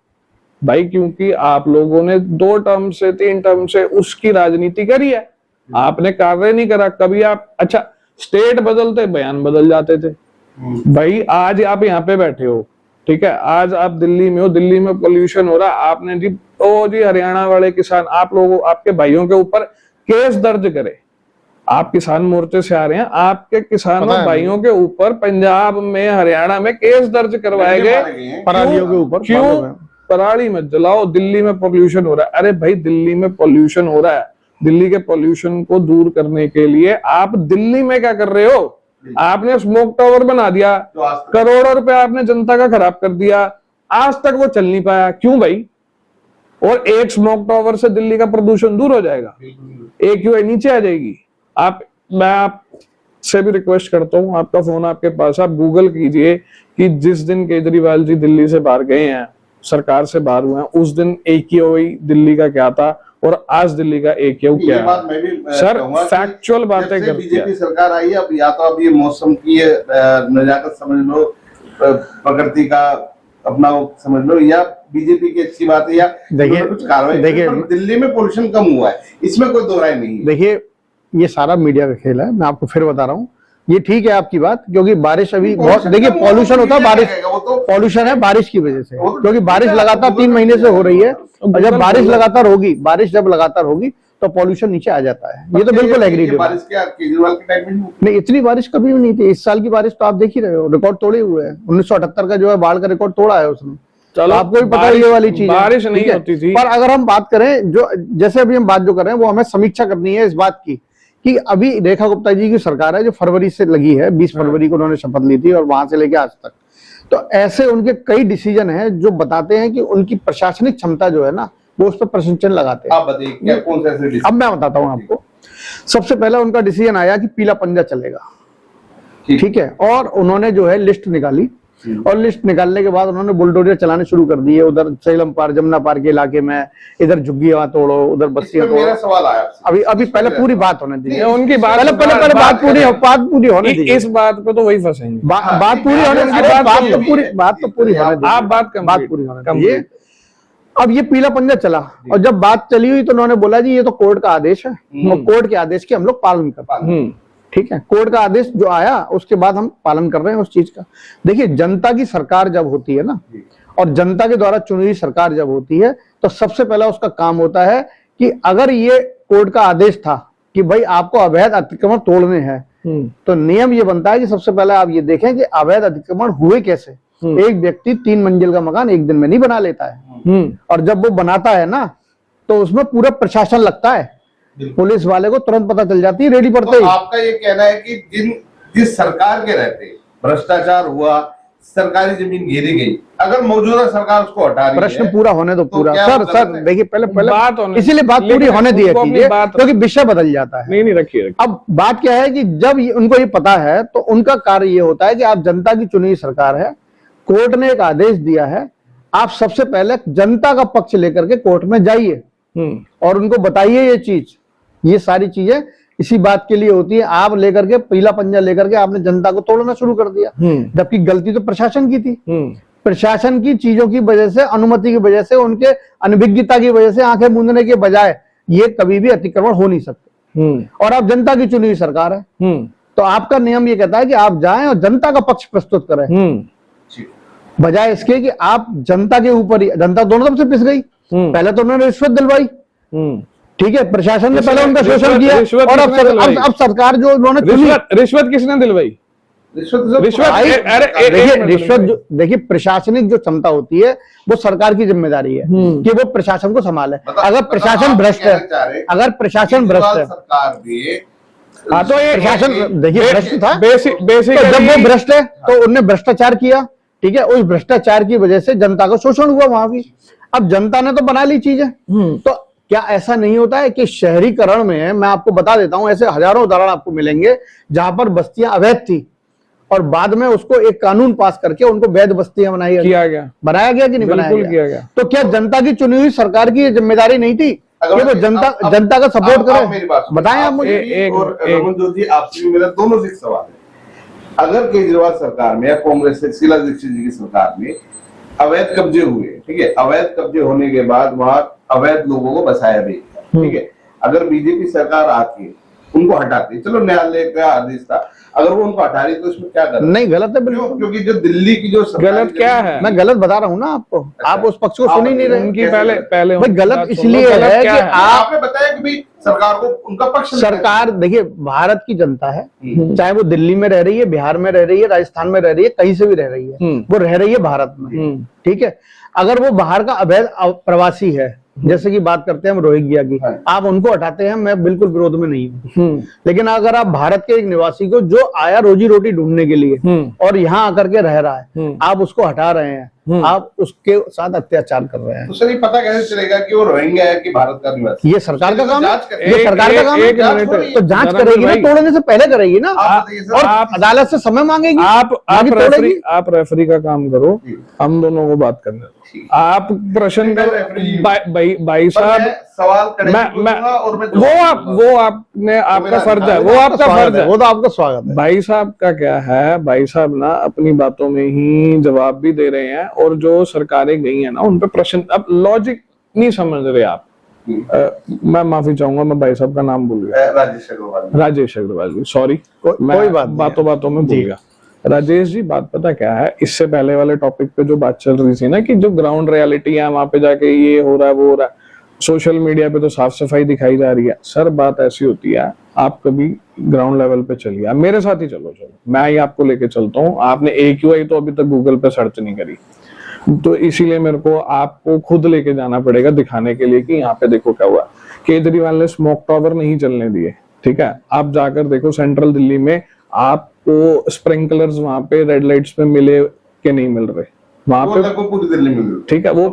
भाई? क्योंकि आप लोगों ने 2 टर्म से 3 टर्म से उसकी राजनीति करी है, आपने कार्य नहीं करा कभी। आप, अच्छा, स्टेट बदलते बयान बदल जाते थे, भाई आज आप यहाँ पे बैठे हो, ठीक है, आज आप दिल्ली में हो, दिल्ली में पोल्यूशन हो रहा, आपने जी ओ जी हरियाणा वाले किसान आप लोगों आपके भाइयों के ऊपर केस दर्ज करे। आप किसान मोर्चे से आ रहे हैं, आपके किसानों भाइयों के ऊपर पंजाब में हरियाणा में केस दर्ज करवाए गए परालियों के ऊपर। क्यों? पराली मत जलाओ, दिल्ली में पोल्यूशन हो रहा है। अरे भाई दिल्ली में पोल्यूशन हो रहा है, दिल्ली के पोल्यूशन को दूर करने के लिए आप दिल्ली में क्या कर रहे हो? आपने स्मोक टावर बना दिया, करोड़ों रुपए आपने जनता का खराब कर दिया, आज तक वो चल नहीं पाया। क्यों भाई? और एक स्मोक टावर से दिल्ली का प्रदूषण दूर हो जाएगा, AQI नीचे आ जाएगी। मैं आपसे भी रिक्वेस्ट करता हूं, आपका फोन आपके पास, आप गूगल कीजिए कि जिस दिन केजरीवाल जी दिल्ली से बाहर गए हैं, सरकार से बाहर हुए हैं, उस दिन AQI दिल्ली का क्या था और आज दिल्ली का AQI क्या है। बात मैं भी सर फैक्चुअल बातें करते हैं। बीजेपी सरकार आई है, अब या तो अब ये मौसम की नजाकत समझ लो, प्रकृति का अपना समझ लो, या बीजेपी की अच्छी बात है, या देखिए कुछ कार्रवाई। देखिए दिल्ली में पोल्यूशन कम हुआ है, इसमें कोई दो राय नहीं है। देखिए ये सारा मीडिया का खेल है, मैं आपको फिर बता रहा हूँ। ये ठीक है आपकी बात, क्योंकि बारिश अभी बहुत, देखिए पॉल्यूशन होता है, बारिश पॉल्यूशन है बारिश की वजह से, क्योंकि बारिश लगातार 3 महीने से हो रही है, और जब बारिश लगातार होगी, बारिश जब लगातार होगी तो पॉल्यूशन नीचे आ जाता है। ये तो बिल्कुल एग्रीड है। बारिश क्या केजरीवाल के टाइम में नहीं, इतनी बारिश कभी भी नहीं थी। इस साल की बारिश तो आप देख ही रहे हो, रिकॉर्ड तोड़े हुए हैं। 1978 का जो है बाढ़ का रिकॉर्ड तोड़ा है उसने। चलो आपको भी पता है ये वाली चीज, बारिश नहीं होती थी। पर अगर हम बात करें, जो जैसे अभी हम बात जो कर रहे हैं, वो हमें समीक्षा करनी है इस बात की कि अभी रेखा गुप्ता जी की सरकार है जो फरवरी से लगी है, 20 फरवरी को उन्होंने शपथ ली थी और वहां से लेके आज तक, तो ऐसे उनके कई डिसीजन हैं जो बताते हैं कि उनकी प्रशासनिक क्षमता जो है ना, वो उस पर प्रश्न चिन्ह लगाते हैं। आप बताइए क्या कौन सा ऐसे अब मैं बताता हूं आपको। सबसे पहला उनका डिसीजन आया कि पीला पंजा चलेगा, ठीक है, और उन्होंने जो है लिस्ट निकाली, और लिस्ट निकालने के बाद उन्होंने बुलडोजर चलाने शुरू कर दिए। उधर सेलम पार, जमुना पार के इलाके में, इधर झुग्गियां तोड़ो, उधर बस्तियां तोड़ो। मेरा सवाल आया अभी अभी पहले पूरी बात होने दीजिए, उनकी बात पहले बात पूरी होने दीजिए। इस बात पे तो वही फंसेंगे। बात पूरी होने दीजिए, बात तो पूरी होने दीजिए, आप बात पूरी होने दीजिए। अब ये पीला पंजा चला, और जब बात चली हुई तो उन्होंने बोला जी ये तो कोर्ट का आदेश है, और कोर्ट के आदेश के हम लोग पालन करते हैं। ठीक है, कोर्ट का आदेश जो आया उसके बाद हम पालन कर रहे हैं उस चीज का। देखिए जनता की सरकार जब होती है ना, और जनता के द्वारा चुनी हुई सरकार जब होती है, तो सबसे पहला उसका काम होता है कि अगर ये कोर्ट का आदेश था कि भाई आपको अवैध अतिक्रमण तोड़ने हैं, तो नियम ये बनता है कि सबसे पहले आप ये देखें कि अवैध अतिक्रमण हुए कैसे। एक व्यक्ति 3 मंजिल का मकान एक दिन में नहीं बना लेता है, और जब वो बनाता है ना, तो उसमें पूरा प्रशासन लगता है, पुलिस वाले को तुरंत पता चल जाती है रेडी पड़ते ही। तो आपका ये कहना है कि जिस सरकार के रहते भ्रष्टाचार हुआ, सरकारी जमीन घेरी गई, अगर मौजूदा सरकार उसको हटा रही है, प्रश्न पूरा होने दो पूरा। सर देखिए पहले बात होने, इसीलिए बात पूरी होने दी है, क्योंकि विषय बदल जाता है। नहीं रखिए। अब बात क्या है कि जब उनको ये पता है, तो उनका कार्य ये होता है कि आप जनता की चुनी हुई सरकार है, कोर्ट ने एक आदेश दिया है, आप सबसे पहले जनता का पक्ष लेकर के कोर्ट में जाइए और उनको बताइए ये चीज। ये सारी चीजें इसी बात के लिए होती है। आप लेकर के पीला पंजा लेकर के आपने जनता को तोड़ना शुरू कर दिया, जबकि गलती तो प्रशासन की थी। प्रशासन की चीजों की वजह से, अनुमति की वजह से, उनके अनभिज्ञता की वजह से आंखें मूंदने के बजाय ये कभी भी अतिक्रमण हो नहीं सकते। और आप जनता की चुनी हुई सरकार है, तो आपका नियम ये कहता है कि आप जाएं और जनता का पक्ष प्रस्तुत करें, बजाय इसके कि आप जनता के ऊपर ही। जनता दोनों तरफ से पिस गई। पहले तो उन्होंने रिश्वत दिलवाई, ठीक है, प्रशासन ने पहले उनका शोषण किया, और अब सरकार जो उन्होंने रिश्वत किसने दिलवाई? रिश्वत देखिए प्रशासनिक जो क्षमता होती है वो सरकार की जिम्मेदारी है कि वो प्रशासन को संभाले। अगर प्रशासन भ्रष्ट है, अगर प्रशासन भ्रष्ट है, हाँ तो ये प्रशासन देखिए भ्रष्ट था। तो जब वो भ्रष्ट है तो उन्होंने भ्रष्टाचार किया, ठीक है, उस भ्रष्टाचार की वजह से जनता का शोषण हुआ वहां भी। अब जनता ने तो बना ली चीजें, तो क्या ऐसा नहीं होता है कि शहरीकरण में, मैं आपको बता देता हूं, ऐसे हजारों उदाहरण आपको मिलेंगे जहां पर बस्तियां अवैध थी और बाद में उसको एक कानून पास करके उनको वैध बस्तियां बनाया गया कि नहीं बनाया गया? तो क्या जनता की चुनी हुई सरकार की जिम्मेदारी नहीं थी कि वो जनता का सपोर्ट करे? बताएं आप मुझे। और रमन ज्योति, आपसे भी मेरा दोनों से सवाल है। अगर केजरीवाल सरकार में या कांग्रेस से शीला दीक्षित जी की सरकार में अवैध कब्जे हुए, ठीक है, अवैध कब्जे होने के बाद वहां अवैध लोगों को बसाया भी, ठीक है, अगर बीजेपी सरकार आके उनको हटाती, चलो न्यायालय का आदेश था, अगर वो उनको हटा रही तो इसमें क्या गलत? नहीं गलत है बिल्कुल। क्योंकि जो दिल्ली की जो गलत क्या है? मैं गलत बता रहा हूँ ना आपको, आप उस पक्ष को सुन ही नहीं रहे। उनकी पहले भाई उनकी गलत बात सुन इसलिए लो, गलत है क्या कि है? आपने बताया कि भाई सरकार को उनका पक्ष लेना सरकार देखिए भारत की जनता है, हम्म। चाहे वो दिल्ली में रह रही है, बिहार में रह रही है, राजस्थान में रह रही है, कहीं से भी रह रही है, वो रह रही है भारत में। ठीक है, अगर वो बाहर का अवैध प्रवासी है, जैसे कि बात करते हैं हम रोहिंग्या की, हाँ। आप उनको हटाते हैं, मैं बिल्कुल विरोध में नहीं हूँ। लेकिन अगर आप भारत के एक निवासी को जो आया रोजी रोटी ढूंढने के लिए और यहाँ आकर के रह रहा है, आप उसको हटा रहे हैं, आप उसके साथ अत्याचार कर रहे हैं। तो सर ये पता कैसे चलेगा कि वो रोहिंग्या है कि भारत का निवासी? ये सरकार का काम है, जांच करें। ये सरकार का काम है। तो जांच करेगी ना, तोड़ने से पहले करेगी ना, आप बताइए सर। और अदालत से समय मांगेगी। आप रेफरी का काम करो, हम दोनों को बात करने दो। आप प्रश्न भाई साहब, सवाल करे और वो आपने आपका फर्ज है, वो आपका फर्ज है, वो तो आपका स्वागत है। भाई साहब का क्या है, भाई साहब ना अपनी बातों में ही जवाब भी दे रहे हैं, और जो सरकारें गई हैं ना उन पे प्रश्न, अब लॉजिक नहीं समझ रहे आप। मैं माफी चाहूंगा, मैं भाई साहब का नाम भूल गया, राजेश अग्रवाल जी, सॉरी, कोई बात बातों में भूल गया। राजेश जी, बात पता क्या है, इससे पहले वाले टॉपिक पे जो बात चल रही थी ना कि जो ग्राउंड रियलिटी है वहां पे जाके ये हो रहा है वो हो रहा है, सोशल मीडिया पे तो साफ सफाई दिखाई जा रही है। सर बात ऐसी होती है, आप कभी ग्राउंड लेवल पे चलिए, आप मेरे साथ ही चलो, मैं ही आपको लेके चलता हूँ। आपने AQI तो अभी तक गूगल पे सर्च नहीं करी, तो इसीलिए मेरे को आपको खुद लेके जाना पड़ेगा दिखाने के लिए कि यहाँ पे देखो क्या हुआ। केजरीवाल ने स्मोक टॉवर नहीं चलने दिए, ठीक है, आप जाकर देखो सेंट्रल दिल्ली में आपको स्प्रिंकलर्स वहां पे रेड लाइट्स पे मिले कि नहीं मिल रहे वहां पे, पूरी दिल्ली में। ठीक है, वो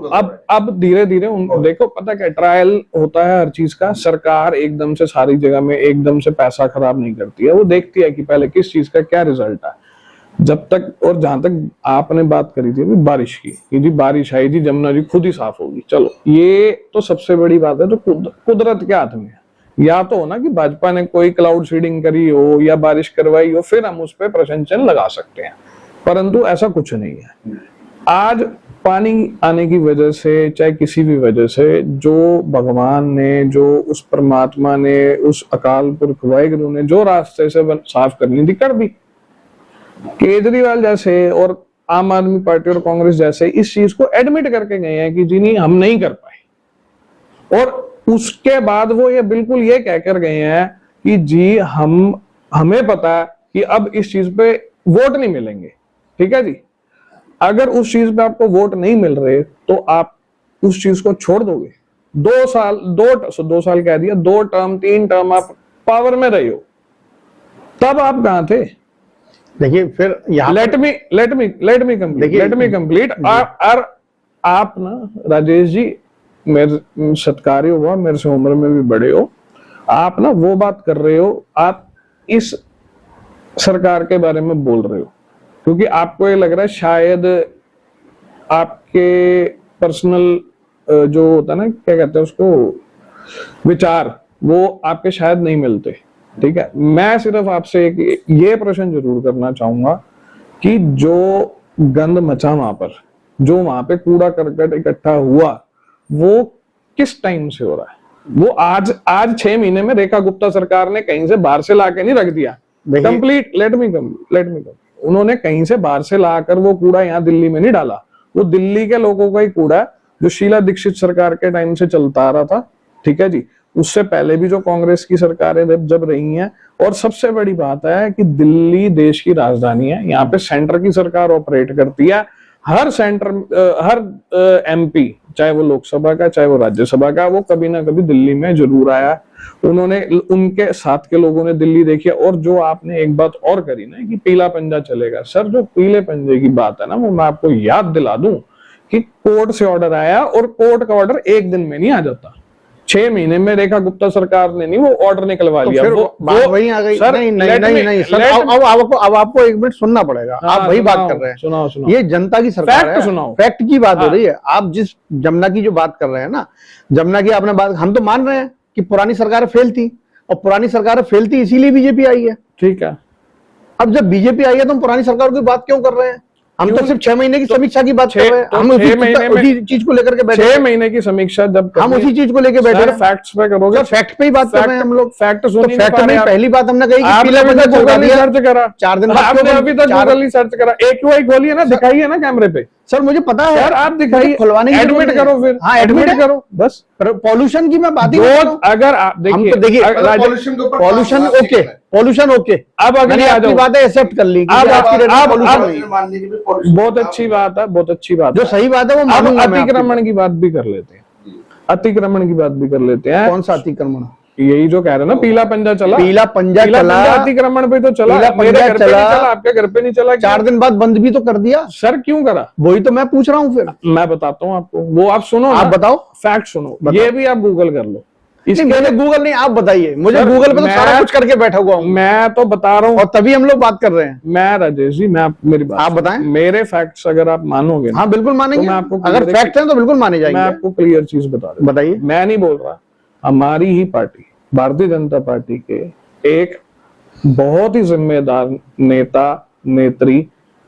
अब धीरे धीरे देखो, पता क्या ट्रायल होता है हर चीज का। सरकार एकदम से सारी जगह में एकदम से पैसा खराब नहीं करती है, वो देखती है कि पहले किस चीज का क्या रिजल्ट है। जब तक, और जहां तक आपने बात करी थी अभी बारिश की, कि जी बारिश आई जी, जमुना जी खुद ही साफ होगी, चलो ये तो सबसे बड़ी बात है। तो कुदरत के हाथ में है, या तो हो ना कि भाजपा ने कोई क्लाउड सीडिंग करी हो या बारिश करवाई हो, फिर हम उस पर प्रश्न चिन्ह लगा सकते हैं, परंतु ऐसा कुछ नहीं है। आज पानी आने की वजह से, चाहे किसी भी वजह से, जो भगवान ने, जो उस परमात्मा ने, उस अकाल पुरख वाहिगुरु ने जो रास्ते से साफ करनी थी कर दी। केजरीवाल जैसे और आम आदमी पार्टी और कांग्रेस जैसे इस चीज को एडमिट करके गए हैं कि जी नहीं हम नहीं कर पाए, और उसके बाद वो ये बिल्कुल ये कहकर गए हैं कि जी हमें पता है कि अब इस चीज पे वोट नहीं मिलेंगे, ठीक है जी। अगर उस चीज पे आपको वोट नहीं मिल रहे तो आप उस चीज को छोड़ दोगे। 2 साल 2 साल कह दिया, 2 टर्म 3 टर्म आप पावर में रहे हो, तब आप कहां थे? देखिए फिर लेट मी कंप्लीट। और आप ना राजेश जी, मेरे सत्कार्य हुआ, मेरे से उम्र में भी बड़े हो, आप ना वो बात कर रहे हो, आप इस सरकार के बारे में बोल रहे हो क्योंकि आपको ये लग रहा है शायद आपके पर्सनल जो होता है ना, क्या कहते हैं उसको, विचार, वो आपके शायद नहीं मिलते, ठीक है। मैं सिर्फ आपसे एक ये प्रश्न जरूर करना चाहूंगा कि जो गंद मचा वहां पर, जो वहां पे कूड़ा करकट इकट्ठा हुआ, वो किस टाइम से हो रहा है? वो आज 6 महीने में रेखा गुप्ता सरकार ने कहीं से बाहर से लाके नहीं रख दिया कंप्लीट। लेट मी कम, उन्होंने कहीं से बाहर से लाकर वो कूड़ा यहाँ दिल्ली में नहीं डाला, वो दिल्ली के लोगों का ही कूड़ा है जो शीला दीक्षित सरकार के टाइम से चलता आ रहा था, ठीक है जी। उससे पहले भी जो कांग्रेस की सरकारें जब रही हैं, और सबसे बड़ी बात है कि दिल्ली देश की राजधानी है, यहाँ पे सेंटर की सरकार ऑपरेट करती है। हर MP, चाहे वो लोकसभा का चाहे वो राज्यसभा का, वो कभी ना कभी दिल्ली में जरूर आया, उन्होंने, उनके साथ के लोगों ने दिल्ली देखी। और जो आपने एक बात और करी ना कि पीला पंजा चलेगा, सर जो पीले पंजे की बात है ना, वो मैं आपको याद दिला दूं कि कोर्ट से ऑर्डर आया, और कोर्ट का ऑर्डर एक दिन में नहीं आ जाता, 6 महीने में रेखा गुप्ता सरकार ने नहीं वो ऑर्डर निकलवा लिया। तो बात वही आ गई। नहीं सर, अब आपको 1 मिनट सुनना पड़ेगा। आप वही बात कर रहे हैं, सुनाओ। ये जनता की सरकार है, फैक्ट की बात हो रही है। आप जिस जमुना की जो बात कर रहे हैं ना, जमुना की आपने बात, हम तो मान रहे हैं कि पुरानी सरकार फेल थी, और पुरानी सरकार फेल थी इसीलिए बीजेपी आई है, ठीक है। अब जब बीजेपी आई है तो हम पुरानी सरकार की बात क्यों कर रहे हैं? हम तो सिर्फ 6 महीने की समीक्षा की बात कर रहे हैं, तो हम 6 महीने में उसी चीज को लेकर के बैठे 6 हैं। महीने की समीक्षा जब हम करनी- उसी चीज को लेकर बैठे सर हैं। फैक्ट्स पे करोगे, फैक्ट पे ही बात कर रहे हैं हम लोग। फैक्ट तो सुन ही नहीं फैक्ट पा में रहे आप। पहली बात हमने कही कि आपने पीला अभी पंजा तक चलवा गूगल नहीं दिया। सर्च करा, 4 दिन बाद आपने क्यों अभी तक चार- गूगल नहीं सर्च करा। AQI खोलिए ना, दिखाइए ना कैमरे पे। सर मुझे पता है सर आप मुझे दिखाइए, खुलवाने की जरूरत एडमिट नहीं। करो फिर। हाँ एडमिट करो बस। पॉल्यूशन की मैं बात ही जो कर रहा हूं। अगर आप हम तो देखिए पॉल्यूशन के ऊपर पॉल्यूशन काम हुआ, ओके, ठीक है। पॉल्यूशन ओके, अब अगली मैंने आ आपकी जाओ। बातें एक्सेप्ट कर ली कि अब- आज की डेट में अब- pollution अब- नहीं है। मानने की भी pollution बहुत काम अच्छी हुआ। बात है, बहुत अच्छी बात जो है। सही बात है वो अब मानूंगा मैं आपकी अतिक्रमण की बात भी कर लेते हैं, अतिक्रमण की बात भी कर लेते बात। हैं। कौन सा अतिक्रमण? यही जो कह रहे हैं ना, पीला पंजा चला, पीला पंजा चला, अतिक्रमण पे तो चला, पीला मेरे पंजा घर पे चला, नहीं चला, आपके घर पे नहीं चला। 4 दिन बाद बंद भी तो कर दिया। सर क्यों करा? वही तो मैं पूछ रहा हूँ फिर। मैं बताता हूँ आपको, वो आप सुनो आप ना, बताओ। फैक्ट सुनो, बताओ। ये भी आप गूगल कर लो। नहीं मैंने गूगल नहीं, आप बताइए मुझे। सर, गूगल पे तो मैं- सारा कुछ करके बैठा हुआ हूँ मैं तो बता रहा हूँ, और तभी हम लोग बात कर रहे हैं। मैं राजेश जी, मेरी बात आप सुनो। बताएं। मेरे फैक्ट्स अगर आप मानोगे ना, हाँ बिल्कुल मानेंगे, तो मैं आपको अगर clear- फैक्ट है तो बिल्कुल माने मैं जाएंगे। आपको क्लियर चीज बता दूं। बताइए। मैं नहीं बोल रहा, हमारी ही पार्टी भारतीय जनता पार्टी के एक बहुत ही जिम्मेदार नेता नेत्री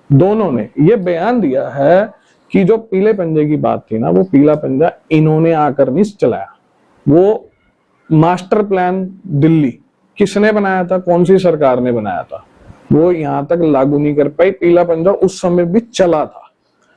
दोनों ने ये बयान दिया है कि जो पीले पंजे की बात थी ना, वो पीला पंजा इन्होंने आकर नहीं चलाया। वो मास्टर प्लान दिल्ली किसने बनाया था, कौन सी सरकार ने बनाया था, वो यहां तक लागू नहीं कर पाई। पीला पंजा उस समय भी चला था।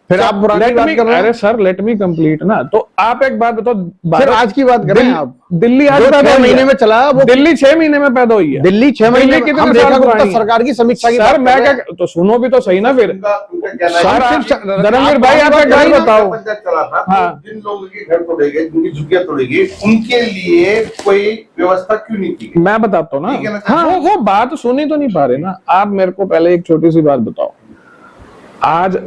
फिर आप पुरानी Let बात me- कर रहे हैं। अरे सर लेट मी कंप्लीट ना। तो आप एक बात बताओ, फिर आज की बात करें आप। दिल्ली आज जो पैदा 6 हुई महीने है। में चला वो दिल्ली 6 महीने में पैदा हुई है। दिल्ली 6 महीने में। कितने हम साल रेखा गुप्ता पुरानी है? सरकार की समीक्षा की सर बात कर मैं रहे क्या हैं। तो सुनो भी तो सही ना फिर। उनका कहना है सर कि आप धर्मवीर भाई आप एक बात बात बताओ। पंजा चला था, हाँ। तो जिन लोगों के घर तोड़े गए, जिनकी झुग्गियां तोड़ी गई, उनके लिए कोई व्यवस्था क्यों नहीं की गई? मैं बताता हूँ ठीक है ना, ना? हाँ वो बात सुनी तो नहीं पा रहे ना आप। मेरे को पहले एक छोटी सी बात बताओ। आज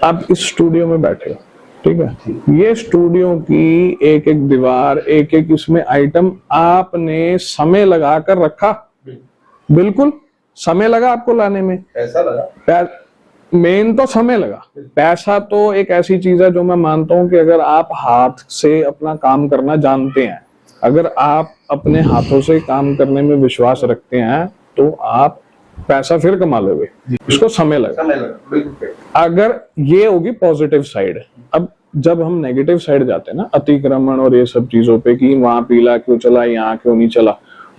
आप इस स्टूडियो में बैठे हो, ठीक है, ये स्टूडियो की एक एक दीवार, एक एक इसमें आइटम आपने समय लगा कर रखा। बिल्कुल समय लगा आपको लाने में। ऐसा लगा मेन तो समय लगा। पैसा तो एक ऐसी चीज है जो मैं मानता हूं कि अगर आप हाथ से अपना काम करना जानते हैं, अगर आप अपने हाथों से काम करने में विश्वास रखते हैं, तो आप पैसा फिर कमा लोगे। इसको समय लगा। समय लगा बिल्कुल। अगर ये होगी पॉजिटिव साइड। अब जब हम नेगेटिव साइड जाते हैं ना, अतिक्रमण और ये सब चीजों पे कि वहां पीला क्यों चला, यहाँ क्यों नहीं चला,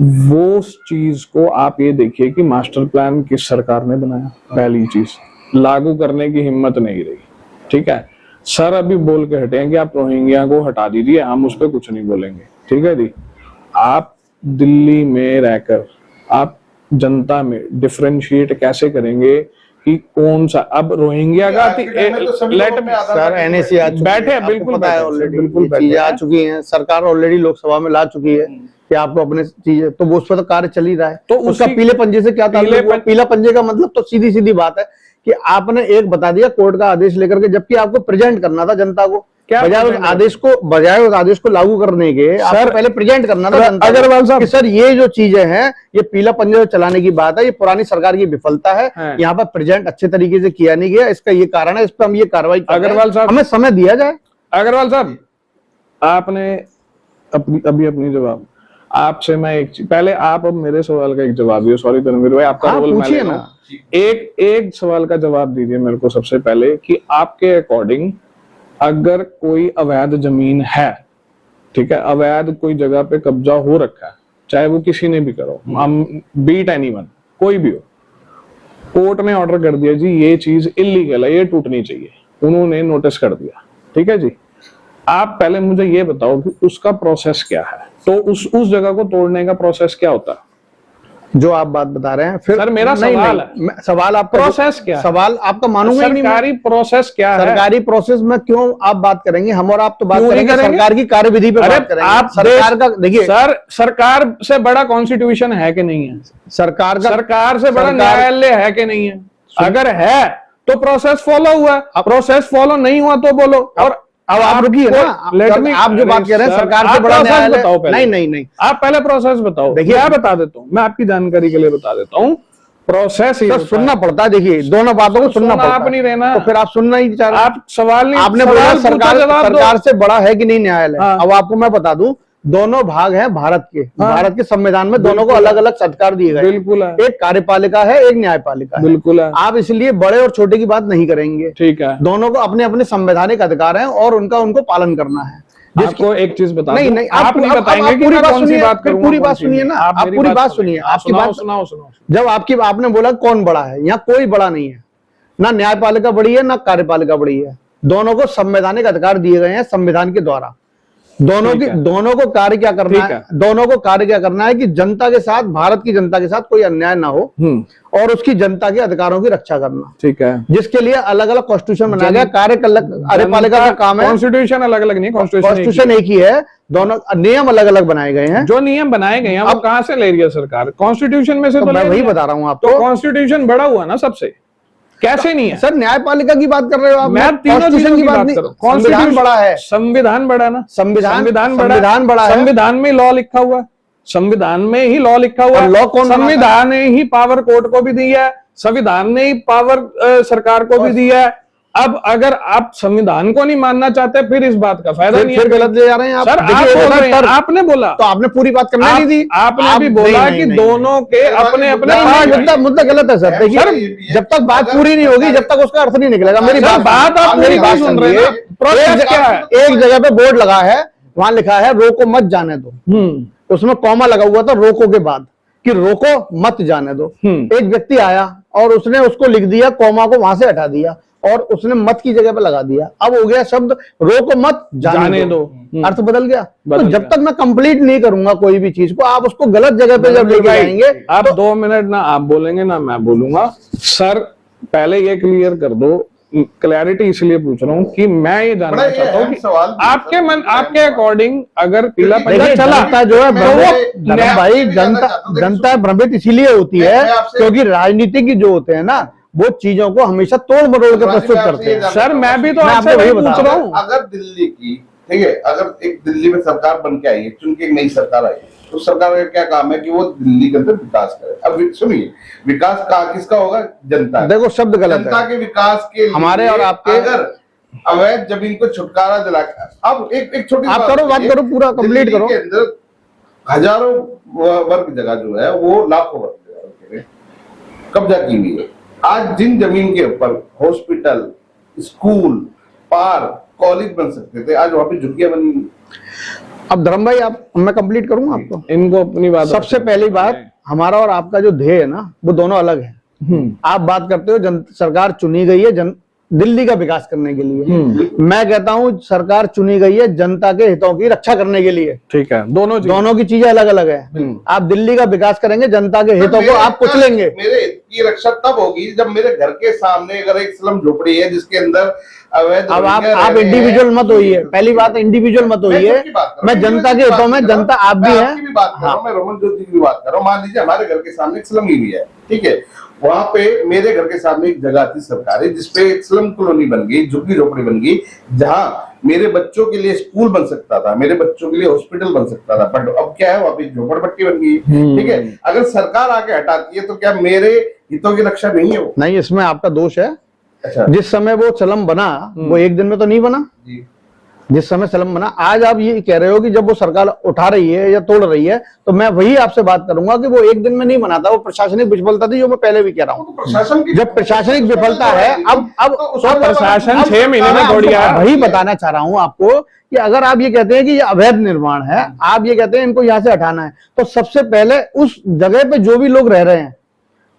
वो चीज को आप ये देखिए कि मास्टर प्लान किस सरकार ने बनाया। पहली चीज, लागू करने की हिम्मत नहीं रही। ठीक है सर, अभी बोल के हटे हैं कि आप रोहिंग्या को हटा दीजिए, हम उस पर कुछ नहीं बोलेंगे। ठीक है जी, आप दिल्ली में रहकर आप जनता में डिफरेंशिएट कैसे करेंगे कि कौन सा अब रोहिंग्या का लेट में सर एनएसी आ चुकी बैठे है, हैं, बिल्कुल आपको पता है बैठे हैं, ऑलरेडी, बिल्कुल ये बैठे चीजें आ हैं। चुकी हैं। सरकार ऑलरेडी लोकसभा में ला चुकी है कि आपको अपने चीजें, तो वो उस पर तो कार्य चल ही रहा है। तो तो उसका उसी- पीले पंजे से क्या ताल्लुक हुआ? पीला पंजे का मतलब तो सीधी सीधी बात है कि आपने एक बता दिया कोर्ट का आदेश लेकर के, जबकि आपको प्रेजेंट करना था जनता को। क्या बजाय उस आदेश को लागू करने के आपको पहले प्रेजेंट करना था जनता को अग्रवाल साहब, कि सर ये जो चीजें हैं, ये पीला पंजा चलाने की बात है, ये पुरानी सरकार की विफलता है। यहाँ पर प्रेजेंट अच्छे तरीके से किया नहीं गया, इसका ये कारण है, इस पर हम ये कार्रवाई कर रहे हैं। अग्रवाल साहब, हमें समय दिया जाए। अग्रवाल साहब, आपने अभी अपनी जवाब आपसे मैं एक चीज पहले, आप अब मेरे सवाल का एक जवाब दिए। सॉरी धर्मवीर भाई, आपका हाँ, रोल मैं पूछिए ले रहा ना। हूं। एक सवाल का जवाब दीजिए मेरे को सबसे पहले कि आपके अकॉर्डिंग अगर कोई अवैध जमीन है, ठीक है, अवैध कोई जगह पे कब्जा हो रखा है, चाहे वो किसी ने भी करो, हम बीट एनीवन, कोई भी हो, कोर्ट ने ऑर्डर कर दिया जी ये चीज इलीगल है, ये टूटनी चाहिए, उन्होंने नोटिस कर दिया, ठीक है जी, आप पहले मुझे ये बताओ कि उसका प्रोसेस क्या है। तो उस जगह को तोड़ने का प्रोसेस क्या होता है? जो आप बात बता रहे हैं, फिर सर मेरा नहीं, सवाल नहीं, सवाल आपका प्रोसेस क्या है? सवाल आपका मानूंगा ही नहीं मैं। सरकारी प्रोसेस क्या है? सरकारी प्रोसेस में क्यों आप बात करेंगे? हम और आप तो बात क्यों नहीं करेंगे सरकार की कार्यविधि पे अरे बात करेंगे। आप सरकार का देखिए, सर सरकार से बड़ा कॉन्स्टिट्यूशन है कि नहीं है? सरकार का सरकार से बड़ा सरकार- न्यायालय है कि नहीं है? अगर है तो प्रोसेस फॉलो हुआ, प्रोसेस फॉलो नहीं हुआ तो बोलो। और अब आप रुकिए ना, आप जो बात कह रहे हैं सरकार से बड़ा न्यायालय, बताओ पहले। नहीं नहीं नहीं, आप पहले प्रोसेस बताओ। देखिए, मैं बता देता हूँ, मैं आपकी जानकारी के लिए बता देता हूँ। प्रोसेस सर सुनना पड़ता है। देखिए दोनों बातों को सुनना पड़ता है। आप नहीं रहना, तो फिर आप सुनना ही चाह रहे हैं। आप सवाल नहीं, आपने बोला सवाल पूछा, सरकार जवाब दो। सरकार से बड़ा है कि नहीं न्यायालय। हाँ। अब आपको मैं बता दूं, दोनों भाग हैं भारत के। भारत के संविधान में दोनों को अलग अलग सत्कार दिए गए। बिल्कुल है, एक कार्यपालिका है, एक न्यायपालिका है। बिल्कुल है। आप इसलिए बड़े और छोटे की बात नहीं करेंगे। ठीक है, दोनों को अपने अपने संवैधानिक अधिकार हैं और उनको पालन करना है। आपको एक चीज बता नहीं दूं, नहीं, आप नहीं बताएंगे कि पूरी मैं बात कौन सी सुनिए, बात करूंगा, पूरी कौन बात सी सुनिए नहीं। ना, आप मेरी पूरी बात सुनिए, सुनिए। आपकी सुनाओ, बात सुनाओ, सुनाओ। जब आपने बोला कौन बड़ा है, यहाँ कोई बड़ा नहीं है, ना न्यायपालिका बड़ी है ना कार्यपालिका बड़ी है। दोनों को संवैधानिक अधिकार दिए गए हैं संविधान के द्वारा। दोनों को कार्य क्या करना है, दोनों को कार्य क्या करना है कि जनता के साथ, भारत की जनता के साथ कोई अन्याय ना हो और उसकी जनता के अधिकारों की रक्षा करना। ठीक है, जिसके लिए अलग अलग कॉन्स्टिट्यूशन बनाया गया। कार्यपालिका का काम है, कॉन्स्टिट्यूशन अलग अलग नहीं, कॉन्स्टिट्यूशन एक ही है, दोनों नियम अलग अलग बनाए गए हैं। जो नियम बनाए गए हैं वो कहां से ले रही है सरकार? कॉन्स्टिट्यूशन में से। तो मैं वही बता रहा हूँ आपको। तो कॉन्स्टिट्यूशन बड़ा हुआ ना सबसे, कैसे नहीं है? सर न्यायपालिका की बात कर रहे हो आप, मैं तीनों चीजों की बात कर रहा हूँ। संविधान बड़ा है, संविधान बड़ा ना, संविधान बड़ा है। संविधान में लॉ लिखा हुआ है, संविधान में ही लॉ लिखा हुआ है। लॉ कौन? संविधान ने ही पावर कोर्ट को भी दी है, संविधान ने ही पावर सरकार को भी दी है। अब अगर आप संविधान को नहीं मानना चाहते फिर इस बात का फायदा नहीं है। फिर गलत ले जा रहे हैं आप। सर आप बोल रहे हैं, आपने बोला तो आपने पूरी बात करने नहीं दी। आपने भी बोला कि दोनों के अपने अपने मुद्दा गलत है सर। देखिए जब तक बात पूरी नहीं होगी तब तक उसका अर्थ नहीं निकलेगा। मेरी बात आप मेरी बात सुन रहे हैं। प्रोसेस क्या है? एक जगह पे बोर्ड लगा है, वहां लिखा है रोको मत जाने दो। उसमें कॉमा लगा हुआ था रोको के बाद कि रोको मत जाने दो। एक व्यक्ति आया और उसने उसको लिख दिया, कॉमा को वहां से हटा दिया और उसने मत की जगह पे लगा दिया। अब हो गया शब्द रोको मत जाने दो, अर्थ बदल गया। तो जब तक मैं कंप्लीट नहीं करूंगा कोई भी चीज को, आप उसको गलत जगह पे जब लेके जाएंगे। आप 2 मिनट ना आप बोलेंगे ना मैं बोलूंगा। सर पहले ये क्लियर कर दो, क्लैरिटी इसलिए पूछ रहा हूँ कि मैं ये जानना चाहता हूँ कि आपके अकॉर्डिंग अगर पीला पंजा चला जो है भाई, जनता भ्रमित इसीलिए होती है क्योंकि राजनीतिक जो होते हैं ना वो चीजों को हमेशा तोड़ मरोड़ के प्रस्तुत करते हैं। सर मैं भी तो आपसे वही पूछ रहा हूँ। अगर दिल्ली की, ठीक है, अगर एक दिल्ली में सरकार बन के आई है, चुन के एक नई सरकार आई, तो सरकार का क्या काम है कि वो दिल्ली के अंदर विकास करे। अब सुनिए, विकास किसका होगा? जनता। देखो शब्द गलत है। जनता के विकास के लिए हमारे और आपके अगर अवैध जमीन को छुटकारा दिला, अब एक छोटी आप करो बात करो, पूरा कंप्लीट करो। के अंदर हजारों वर्ग जगह जो है वो लाखों वर्ग जगह कब्जा की हुई है। आज जिन जमीन के ऊपर हॉस्पिटल, स्कूल, पार्क, कॉलेज बन सकते थे, आज वहां पे झुग्गियां बनी। अब धर्म भाई मैं कंप्लीट करूं आपको? इनको अपनी बात। सबसे पहली बात, हमारा और आपका जो ध्येय है ना वो दोनों अलग है। आप बात करते हो सरकार चुनी गई है दिल्ली का विकास करने के लिए। मैं कहता हूं सरकार चुनी गई है जनता के हितों की रक्षा करने के लिए। ठीक है, दोनों की चीजें अलग अलग है। आप दिल्ली का विकास करेंगे, जनता के हितों को आप कुचलेंगे। मेरे हित की रक्षा तब होगी जब मेरे घर के सामने अगर एक स्लम झोपड़ी है जिसके अंदर अवैध। अब आप इंडिविजुअल मत होइए, पहली बात इंडिविजुअल मत होइए। मैं जनता के हितों में, जनता आप भी हैं। मैं बात कर रहा हूँ, मैं रमन ज्योति की भी बात कर रहा हूँ। मान लीजिए हमारे घर के सामने एक स्लम हुई है, ठीक है, वहां पे मेरे घर के सामने एक जगह थी सरकारी जिसपे एक स्लम कॉलोनी बन गई, झुग्गी झोपड़ी बन गई, जहां मेरे बच्चों के लिए स्कूल बन सकता था, मेरे बच्चों के लिए हॉस्पिटल बन सकता था, बट अब क्या है वहां पे झोपड़पट्टी बन गई। ठीक है, अगर सरकार आके हटाती है तो क्या मेरे हितों की रक्षा नहीं है वो? नहीं, इसमें आपका दोष है। अच्छा, जिस समय वो स्लम बना वो एक दिन में तो नहीं बना जी। जिस समय स्लम बना, आज आप ये कह रहे हो कि जब वो सरकार उठा रही है या तोड़ रही है, तो मैं वही आपसे बात करूंगा कि वो एक दिन में नहीं बना था, वो प्रशासनिक विफलता थी, जो मैं पहले भी कह रहा हूँ। जब प्रशासनिक विफलता है, अब प्रशासन 6 महीने में थोड़ी है। वही बताना चाह रहा हूँ आपको कि अगर आप ये कहते हैं कि ये अवैध निर्माण है, आप ये कहते हैं इनको यहाँ से हटाना है, तो सबसे पहले उस जगह पे जो भी लोग रह रहे हैं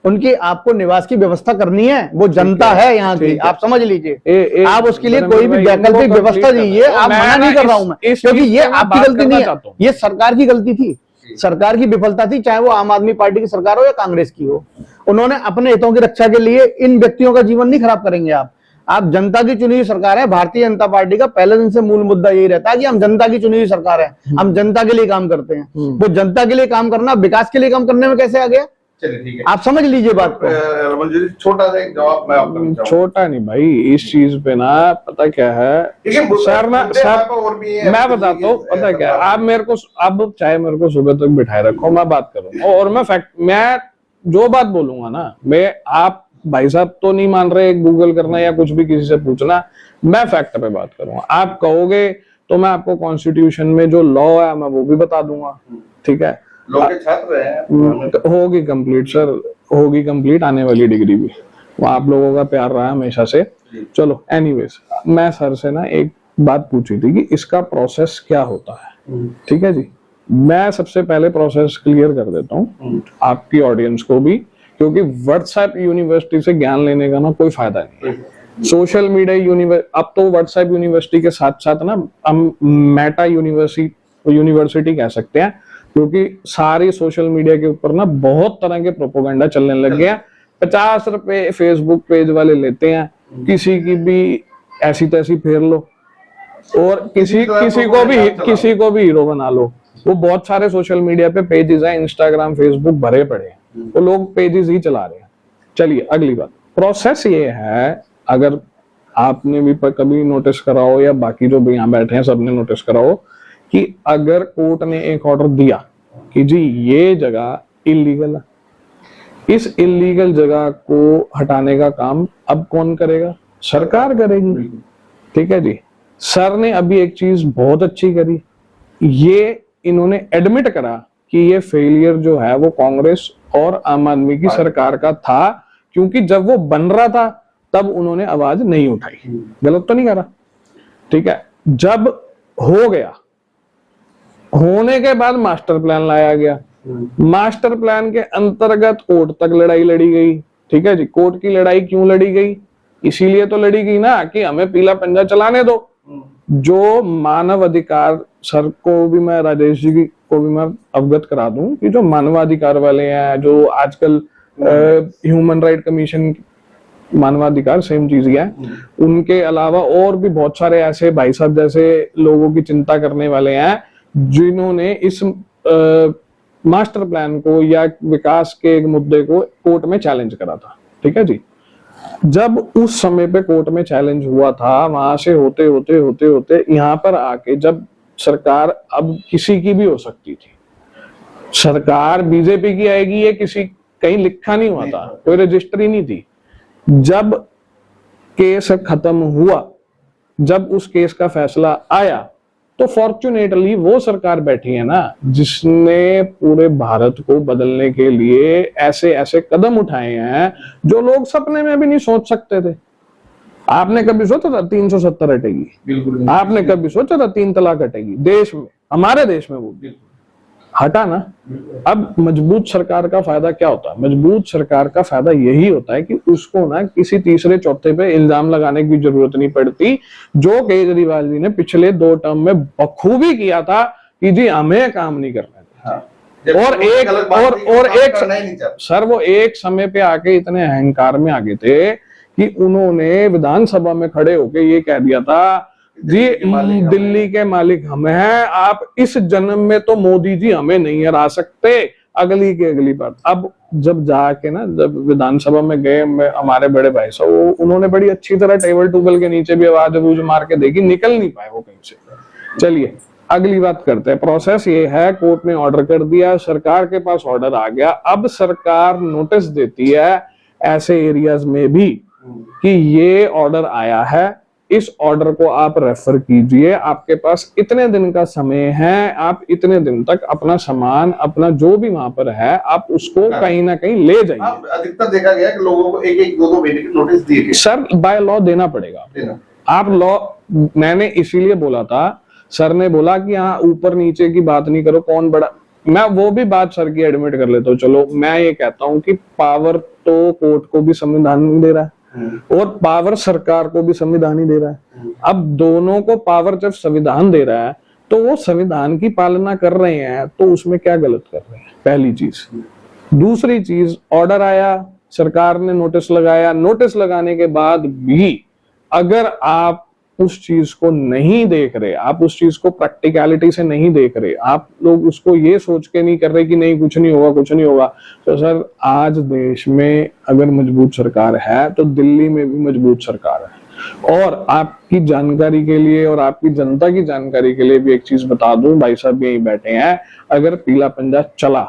उनकी आपको निवास की व्यवस्था करनी है। वो जनता है यहाँ की, आप समझ लीजिए। आप उसके लिए कोई भी वैकल्पिक व्यवस्था दीजिए। आप मना नहीं कर रहा हूं मैं, क्योंकि ये आपकी गलती नहीं है, ये सरकार की गलती थी, सरकार की विफलता थी, चाहे वो आम आदमी पार्टी की सरकार हो या कांग्रेस की हो। उन्होंने अपने हितों की रक्षा के लिए इन व्यक्तियों का जीवन नहीं खराब करेंगे। आप जनता की चुनी हुई सरकार है। भारतीय जनता पार्टी का पहले दिन से मूल मुद्दा यही रहता है कि हम जनता की चुनी हुई सरकार है, हम जनता के लिए काम करते हैं। वो जनता के लिए काम करना विकास के लिए काम करने में कैसे आ गया? चलिए ठीक है, आप समझ लीजिए बात को। छोटा सा एक जवाब मैं आपको छोटा नहीं भाई, इस चीज पे ना पता क्या है सर ना सर, मैं बताता हूँ पता क्या, आप मेरे को अब चाहे मेरे को सुबह तक बिठाए रखो, मैं बात करूँ और मैं जो बात बोलूंगा ना, मैं आप भाई साहब तो नहीं मान रहे गूगल करना या कुछ भी किसी से पूछना, मैं फैक्ट पे बात करूंगा। आप कहोगे तो मैं आपको कॉन्स्टिट्यूशन में जो लॉ है मैं वो भी बता दूंगा, ठीक है। लोग के छात्र हैं, होगी कंप्लीट सर, होगी कंप्लीट आने वाली डिग्री भी, वो आप लोगों का प्यार रहा है हमेशा से। चलो एनीवेज, मैं सर से ना एक बात पूछी थी कि इसका प्रोसेस क्या होता है, ठीक है जी। मैं सबसे पहले प्रोसेस क्लियर कर देता हूँ आपकी ऑडियंस को भी, क्योंकि व्हाट्सएप यूनिवर्सिटी से ज्ञान लेने का ना कोई फायदा नहीं है। सोशल मीडिया अब तो व्हाट्सएप यूनिवर्सिटी के साथ साथ ना हम मेटा यूनिवर्सिटी कह सकते हैं, क्योंकि सारी सोशल मीडिया के ऊपर ना बहुत तरह के प्रोपोगंडा चलने लग गया। 50 रुपए फेसबुक पेज वाले लेते हैं, किसी की भी ऐसी तैसी फेर लो और किसी को भी हीरो बना लो। वो बहुत सारे सोशल मीडिया पे पेजेस हैं, इंस्टाग्राम फेसबुक भरे पड़े हैं, वो लोग पेजेस ही चला रहे हैं। चलिए अगली बात, प्रोसेस ये है, अगर आपने भी कभी नोटिस करा हो या बाकी जो भी यहाँ बैठे हैं सबने नोटिस करा हो कि अगर कोर्ट ने एक ऑर्डर दिया कि जी ये जगह इलीगल है, इस इलीगल जगह को हटाने का काम अब कौन करेगा? सरकार करेगी, ठीक है जी। सर ने अभी एक चीज बहुत अच्छी करी, ये इन्होंने एडमिट करा कि ये फेलियर जो है वो कांग्रेस और आम आदमी की सरकार का था, क्योंकि जब वो बन रहा था तब उन्होंने आवाज नहीं उठाई। गलत तो नहीं करा, ठीक है। जब हो गया, होने के बाद मास्टर प्लान लाया गया, मास्टर प्लान के अंतर्गत कोर्ट तक लड़ाई लड़ी गई, ठीक है जी। कोर्ट की लड़ाई क्यों लड़ी गई? इसीलिए तो लड़ी गई ना कि हमें पीला पंजा चलाने दो। जो मानव अधिकार, सर को भी मैं, राजेश जी को भी मैं अवगत करा दूं कि जो मानवाधिकार वाले हैं, जो आजकल ह्यूमन राइट कमीशन, मानवाधिकार सेम चीज ही है, उनके अलावा और भी बहुत सारे ऐसे भाई साहब जैसे लोगों की चिंता करने वाले हैं जिन्होंने इस मास्टर प्लान को या विकास के एक मुद्दे को कोर्ट में चैलेंज करा था, ठीक है जी। जब उस समय पे कोर्ट में चैलेंज हुआ था, वहां से होते होते होते होते यहाँ पर आके जब सरकार, अब किसी की भी हो सकती थी, सरकार बीजेपी की आएगी, ये किसी कहीं लिखा नहीं हुआ था, कोई रजिस्ट्री नहीं थी। जब केस खत्म हुआ, जब उस केस का फैसला आया, तो फॉर्चुनेटली वो सरकार बैठी है ना जिसने पूरे भारत को बदलने के लिए ऐसे ऐसे कदम उठाए हैं जो लोग सपने में भी नहीं सोच सकते थे। आपने कभी सोचा था 370 हटेगी? बिल्कुल। आपने कभी सोचा था 3 तलाक हटेगी देश में, हमारे देश में? वो हटा ना। अब मजबूत सरकार का फायदा क्या होता है? मजबूत सरकार का फायदा यही होता है कि उसको ना किसी तीसरे चौथे पे इल्जाम लगाने की जरूरत नहीं पड़ती, जो केजरीवाल जी ने पिछले 2 टर्म में बखूबी किया था कि जी हमें काम नहीं करना था। हाँ। और एक सर, वो एक समय पे आके इतने अहंकार में आ गए थे कि उन्होंने विधानसभा में खड़े होके ये कह दिया था जी दिल्ली के मालिक हम हैं, आप इस जन्म में तो मोदी जी हमें नहीं हरा सकते, अगली की अगली बात। अब जब जाके ना, जब विधानसभा में गए हमारे बड़े भाई साहब, उन्होंने बड़ी अच्छी तरह टेबल टूबल के नीचे भी आवाज अबूझ मार के देखी, निकल नहीं पाए वो कहीं से। चलिए अगली बात करते हैं। प्रोसेस ये है, कोर्ट ने ऑर्डर कर दिया, सरकार के पास ऑर्डर आ गया, अब सरकार नोटिस देती है ऐसे एरियाज में भी कि ये ऑर्डर आया है, इस ऑर्डर को आप रेफर कीजिए, आपके पास इतने दिन का समय है, आप इतने दिन तक अपना सामान, अपना जो भी वहां पर है, आप उसको कहीं ना कहीं ले जाइए। अधिकतर देखा गया कि लोगों को 1-1, 2-2 महीने की नोटिस दिए गए। सर बाय लॉ देना पड़ेगा। आप लॉ, मैंने इसीलिए बोला था, सर ने बोला कि हाँ ऊपर नीचे की बात नहीं करो, कौन बड़ा, मैं वो भी बात सर की एडमिट कर लेता हूँ। चलो मैं ये कहता हूँ कि पावर तो कोर्ट को भी संविधान नहीं दे रहा है और पावर सरकार को भी संविधान ही दे रहा है। अब दोनों को पावर जब संविधान दे रहा है तो वो संविधान की पालना कर रहे हैं, तो उसमें क्या गलत कर रहे हैं? पहली चीज। दूसरी चीज, ऑर्डर आया, सरकार ने नोटिस लगाया, नोटिस लगाने के बाद भी अगर आप उस चीज को नहीं देख रहे, आप उस चीज को प्रैक्टिकलिटी से नहीं देख रहे, आप लोग उसको ये सोच के नहीं कर रहे कि नहीं कुछ नहीं होगा, कुछ नहीं होगा, तो सर आज देश में अगर मजबूत सरकार है तो दिल्ली में भी मजबूत सरकार है। और आपकी जानकारी के लिए और आपकी जनता की जानकारी के लिए भी एक चीज बता दूं, भाई साहब यहीं बैठे हैं, अगर पीला पंजा चला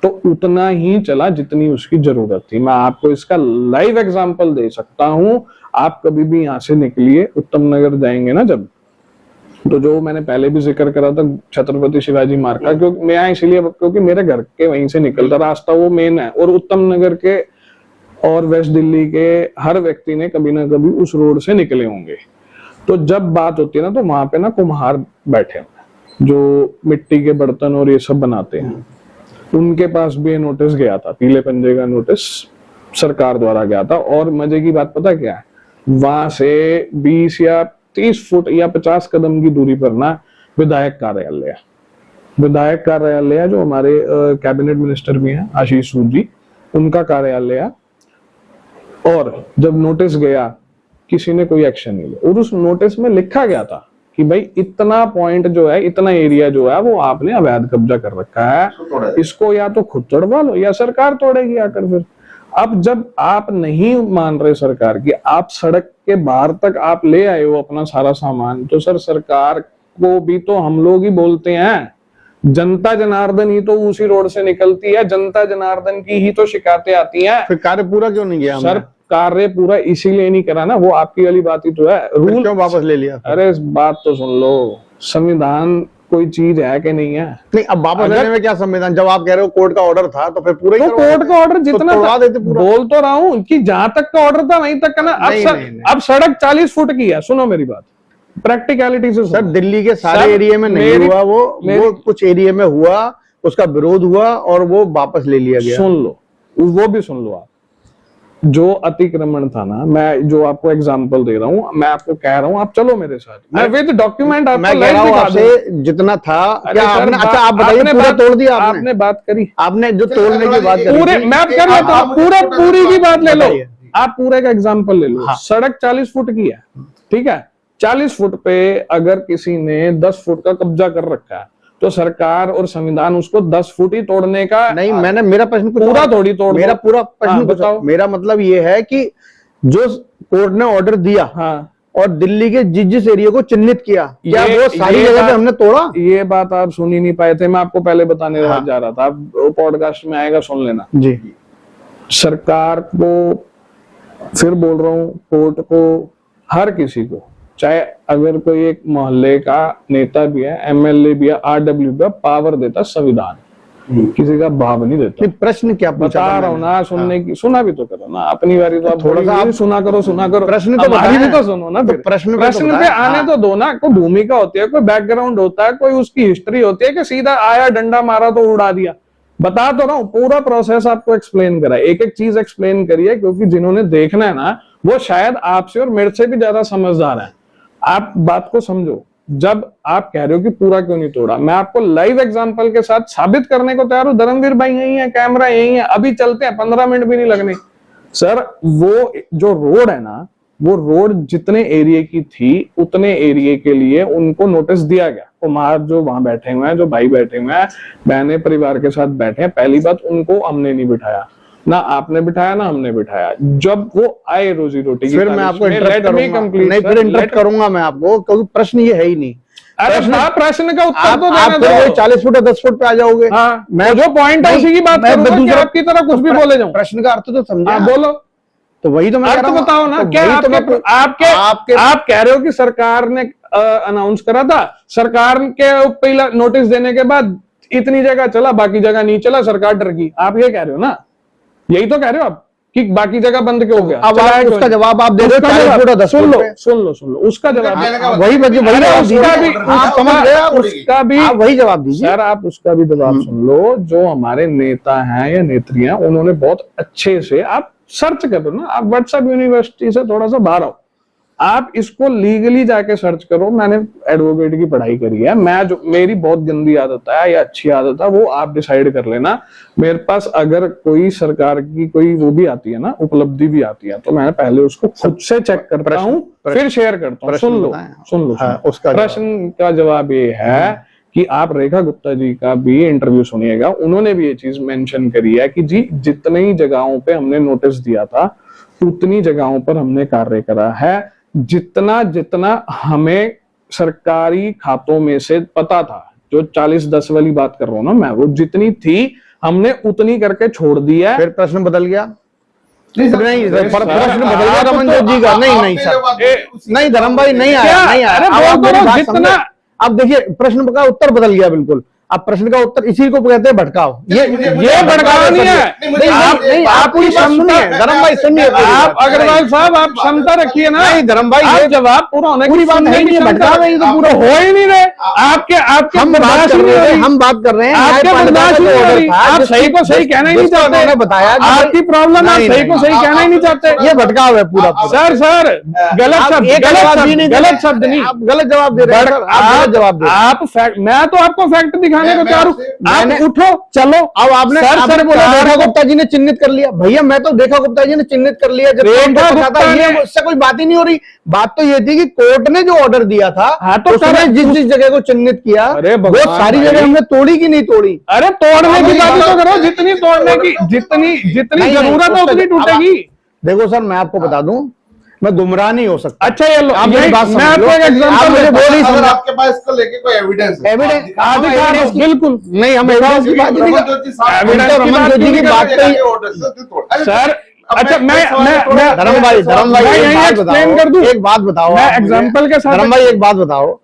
तो उतना ही चला जितनी उसकी जरूरत थी। मैं आपको इसका लाइव एग्जांपल दे सकता हूं। आप कभी भी यहां से निकलिए, उत्तम नगर जाएंगे ना, जब तो जो मैंने पहले भी जिक्र करा था छत्रपति शिवाजी मार्ग का, क्योंकि मैं यहाँ इसलिए क्योंकि मेरे घर के वहीं से निकलता रास्ता वो मेन है, और उत्तम नगर के और वेस्ट दिल्ली के हर व्यक्ति ने कभी ना कभी उस रोड से निकले होंगे। तो जब बात होती है ना, तो वहां पे ना कुम्हार बैठे हैं जो मिट्टी के बर्तन और ये सब बनाते हैं, उनके पास भी नोटिस गया था, पीले पंजे का नोटिस सरकार द्वारा गया था। और मजे की बात पता क्या है, वहां से 20 या 30 फुट या 50 कदम की दूरी पर ना विधायक कार्यालय है। विधायक कार्यालय है, जो हमारे कैबिनेट मिनिस्टर भी हैं आशीष सूद जी, उनका कार्यालय है। और जब नोटिस गया, किसी ने कोई एक्शन नहीं लिया, और उस नोटिस में लिखा गया था कि भाई इतना पॉइंट जो है, इतना एरिया जो है वो आपने अवैध कब्जा कर रखा है, इसको या तो खुद तोड़वा लो या सरकार तोड़ेगी आकर। फिर अब जब आप नहीं मान रहे सरकार की, आप सड़क के बाहर तक आप ले आए हो अपना सारा सामान, तो सर सरकार को भी तो हम लोग ही बोलते हैं, जनता जनार्दन ही तो उसी रोड से निकलती है, जनता जनार्दन की ही तो शिकायतें आती हैं। फिर कार्य पूरा क्यों नहीं किया सर कार्य पूरा इसीलिए नहीं करा ना, वो आपकी वाली बात ही तो है, रूल क्यों वापस ले लिया? अरे बात तो सुन लो, संविधान कोई चीज है कि नहीं है? नहीं, अब वापस लेने में क्या संविधान, जब आप कह रहे हो कोर्ट का ऑर्डर था तो फिर पूरा ही तो कोर्ट का ऑर्डर जितना तोड़वा देते पूरा। बोल तो रहा हूँ कि जहां तक का ऑर्डर था वहीं तक का ना। अब सड़क 40 फुट की है, सुनो मेरी बात प्रैक्टिकलिटी से। सर दिल्ली के सारे एरिया में नहीं हुआ वो कुछ एरिया में हुआ, उसका विरोध हुआ और वो वापस ले लिया गया। सुन लो, वो भी सुन लो आप। जो अतिक्रमण था ना, मैं जो आपको एग्जांपल दे रहा हूँ, मैं आपको कह रहा हूँ आप चलो मेरे साथ, मैं विद डॉक्यूमेंट आपको मैं कह रहा हूँ आपसे जितना था क्या आपने, अच्छा आप बताइए पूरा तोड़ दिया आपने बात करी, आपने जो तोड़ने की बात करी पूरे मैं कर लेता हूँ, पूरी की बात ले लो, आप पूरे का एग्जांपल ले लो। सड़क 40 फुट की है, ठीक है, 40 फुट पे अगर किसी ने 10 फुट का कब्जा कर रखा है, तो सरकार और संविधान उसको 10 फुट ही तोड़ने का नहीं। मैंने मेरा प्रश्न पूरा थोड़ी तोड़, मेरा पूरा प्रश्न बताओ। मेरा मतलब ये है कि जो कोर्ट ने ऑर्डर दिया, हाँ, और दिल्ली के जिस एरिया को चिन्हित किया, क्या वो सारी जगह पे हमने तोड़ा? ये बात आप सुन ही नहीं पाए थे, मैं आपको पहले बताने जा रहा था, आप पॉडकास्ट में आएगा सुन लेना जी। सरकार को फिर बोल रहा हूँ, कोर्ट को, हर किसी को, चाहे अगर कोई एक मोहल्ले का नेता भी है, एमएलए भी है, आरडब्ल्यू भी है, पावर देता संविधान, किसी का भाव नहीं देता। प्रश्न क्या बता रहा हूँ ना, सुनने की सुना भी तो करो ना, अपनी बारी तो आप थोड़ा सा आप सुना करो प्रश्न तो भी तो सुनो ना, फिर प्रश्न पे आने तो दो ना। कोई भूमिका होती है, कोई बैकग्राउंड होता है, कोई उसकी हिस्ट्री होती है, कि सीधा आया डंडा मारा तो उड़ा दिया। बता तो रहा हूँ, पूरा प्रोसेस आपको एक्सप्लेन करा, एक एक चीज एक्सप्लेन करिए, क्योंकि जिन्होंने देखना है ना, वो शायद आपसे और मेरे से भी ज्यादा समझदार है। आप बात को समझो। जब आप कह रहे हो कि पूरा क्यों नहीं तोड़ा, मैं आपको लाइव एग्जांपल के साथ साबित करने को तैयार हूं। धर्मवीर भाई यही है, कैमरा यही है, अभी चलते हैं, 15 मिनट भी नहीं लगने। सर वो जो रोड है ना, वो रोड जितने एरिया की थी उतने एरिया के लिए उनको नोटिस दिया गया। कुमार जो वहां बैठे हुए हैं, जो भाई बैठे हुए हैं, बहने परिवार के साथ बैठे हैं, पहली बात उनको हमने नहीं बिठाया, ना आपने बिठाया ना हमने बिठाया। जब वो आए रोजी रोटी की, फिर मैं आपको इंटरप्ट करूंगा मैं आपको, क्योंकि प्रश्न ये है ही नहीं। प्रश्न का उत्तर तो देना दो। 40 फुट या 10 फुट पे आ जाओगे। हाँ, मैं जो पॉइंट है उसी की बात करूंगा कि आपकी तरह कुछ भी बोले जाऊं। प्रश्न का अर्थ तो समझा, बोलो तो वही तो मैं कह रहा हूं। बताओ ना, क्या आप कह रहे हो कि सरकार ने अनाउंस करा था, सरकार के पहला नोटिस देने के बाद इतनी जगह चला, बाकी जगह नहीं चला, सरकार डर गई, आप ये कह रहे हो ना? यही तो कह रहे हो आप कि बाकी जगह बंद क्यों हो गया? अब उसका जवाब आप दे रहे हो। सुन लो उसका जवाब वही वही जवाब दीजिए यार, आप उसका भी जवाब सुन लो। जो हमारे नेता हैं या नेत्रियां, उन्होंने बहुत अच्छे से, आप सर्च करो ना, आप व्हाट्सएप यूनिवर्सिटी से थोड़ा सा बाहर आओ, आप इसको लीगली जाके सर्च करो। मैंने एडवोकेट की पढ़ाई करी है, मैं जो मेरी बहुत गंदी आदत है या अच्छी आदत है वो आप डिसाइड कर लेना। मेरे पास अगर कोई सरकार की कोई वो भी आती है ना, उपलब्धि भी आती है, तो मैं पहले उसको खुद से चेक करता हूँ, फिर शेयर करता हूँ। सुन लो उसका प्रश्न का जवाब ये है कि आप रेखा गुप्ता जी का भी इंटरव्यू सुनिएगा, उन्होंने भी ये चीज मेंशन करी है कि जी जितनी जगहों पे हमने नोटिस दिया था उतनी जगहों पर हमने कार्य करा है। जितना हमें सरकारी खातों में से पता था, जो 40-10 वाली बात कर रहा हूं ना मैं, वो जितनी थी हमने उतनी करके छोड़ दी है। फिर प्रश्न बदल गया? नहीं प्रश्न बदल गया रमनजोत जी का? नहीं सर, नहीं धर्म भाई नहीं आया। जितना अब देखिए प्रश्न का उत्तर बदल गया बिल्कुल। अब प्रश्न का उत्तर इसी को कहते हैं भटकाव। ये भटकाव नहीं है। नहीं, आप पूरी बात सुनिए धर्म भाई, सुनिए आप अग्रवाल साहब आप क्षमता रखिए ना। नहीं धर्म भाई, आप जवाब पूरा होने पूरी बात है नहीं, भटकाव है, ये तो पूरा हो ही नहीं रहे। आपके हम बात कर रहे हैं आपके बर्दाश्त नहीं हो रही। आप सही को सही कहना ही नहीं चाहते। बताया आपकी प्रॉब्लम आप सही को सही कहना ही नहीं चाहते। ये भटकाव है पूरा। सर गलत शब्द, गलत शब्द नहीं, आप गलत जवाब दे रहे हैं। आप गलत जवाब दे रहे हैं। आप फैक्ट, मैं तो आपको फैक्ट दिखाने को चाह रहा हूं। आप उठो चलो। अब आपने सर बोला रेखा गुप्ता जी ने चिन्हित कर लिया। भैया मैं तो रेखा गुप्ता जी ने चिन्हित कर लिया। जब ये उससे कोई बात ही नहीं हो रही। बात तो ये थी कि कोर्ट ने जो ऑर्डर दिया था, तो उसने जिस जगह को चिन्हित किया वो सारी जगह हमने तोड़ी कि नहीं तोड़ी। अरे तोड़ने की बात तो करो, जितनी तोड़ने की जितनी जरूरत है उतनी टूटेगी। देखो सर मैं आपको बता दूं, मैं गुमराह नहीं हो सकता। अच्छा ये लो, आप मेरी बात मैं आपको एक एग्जांपल मुझे बोल ही अगर आपके पास इसको लेके कोई एविडेंस है, एविडेंस बिल्कुल नहीं, हम एविडेंस की बात नहीं कर रहे। रमन ज्योति की बात तो सर अच्छा मैं धर्म भाई एक्सप्लेन कर दूं। एक बात बताओ, मैं एग्जांपल के साथ। धर्म भाई एक बात बताओ,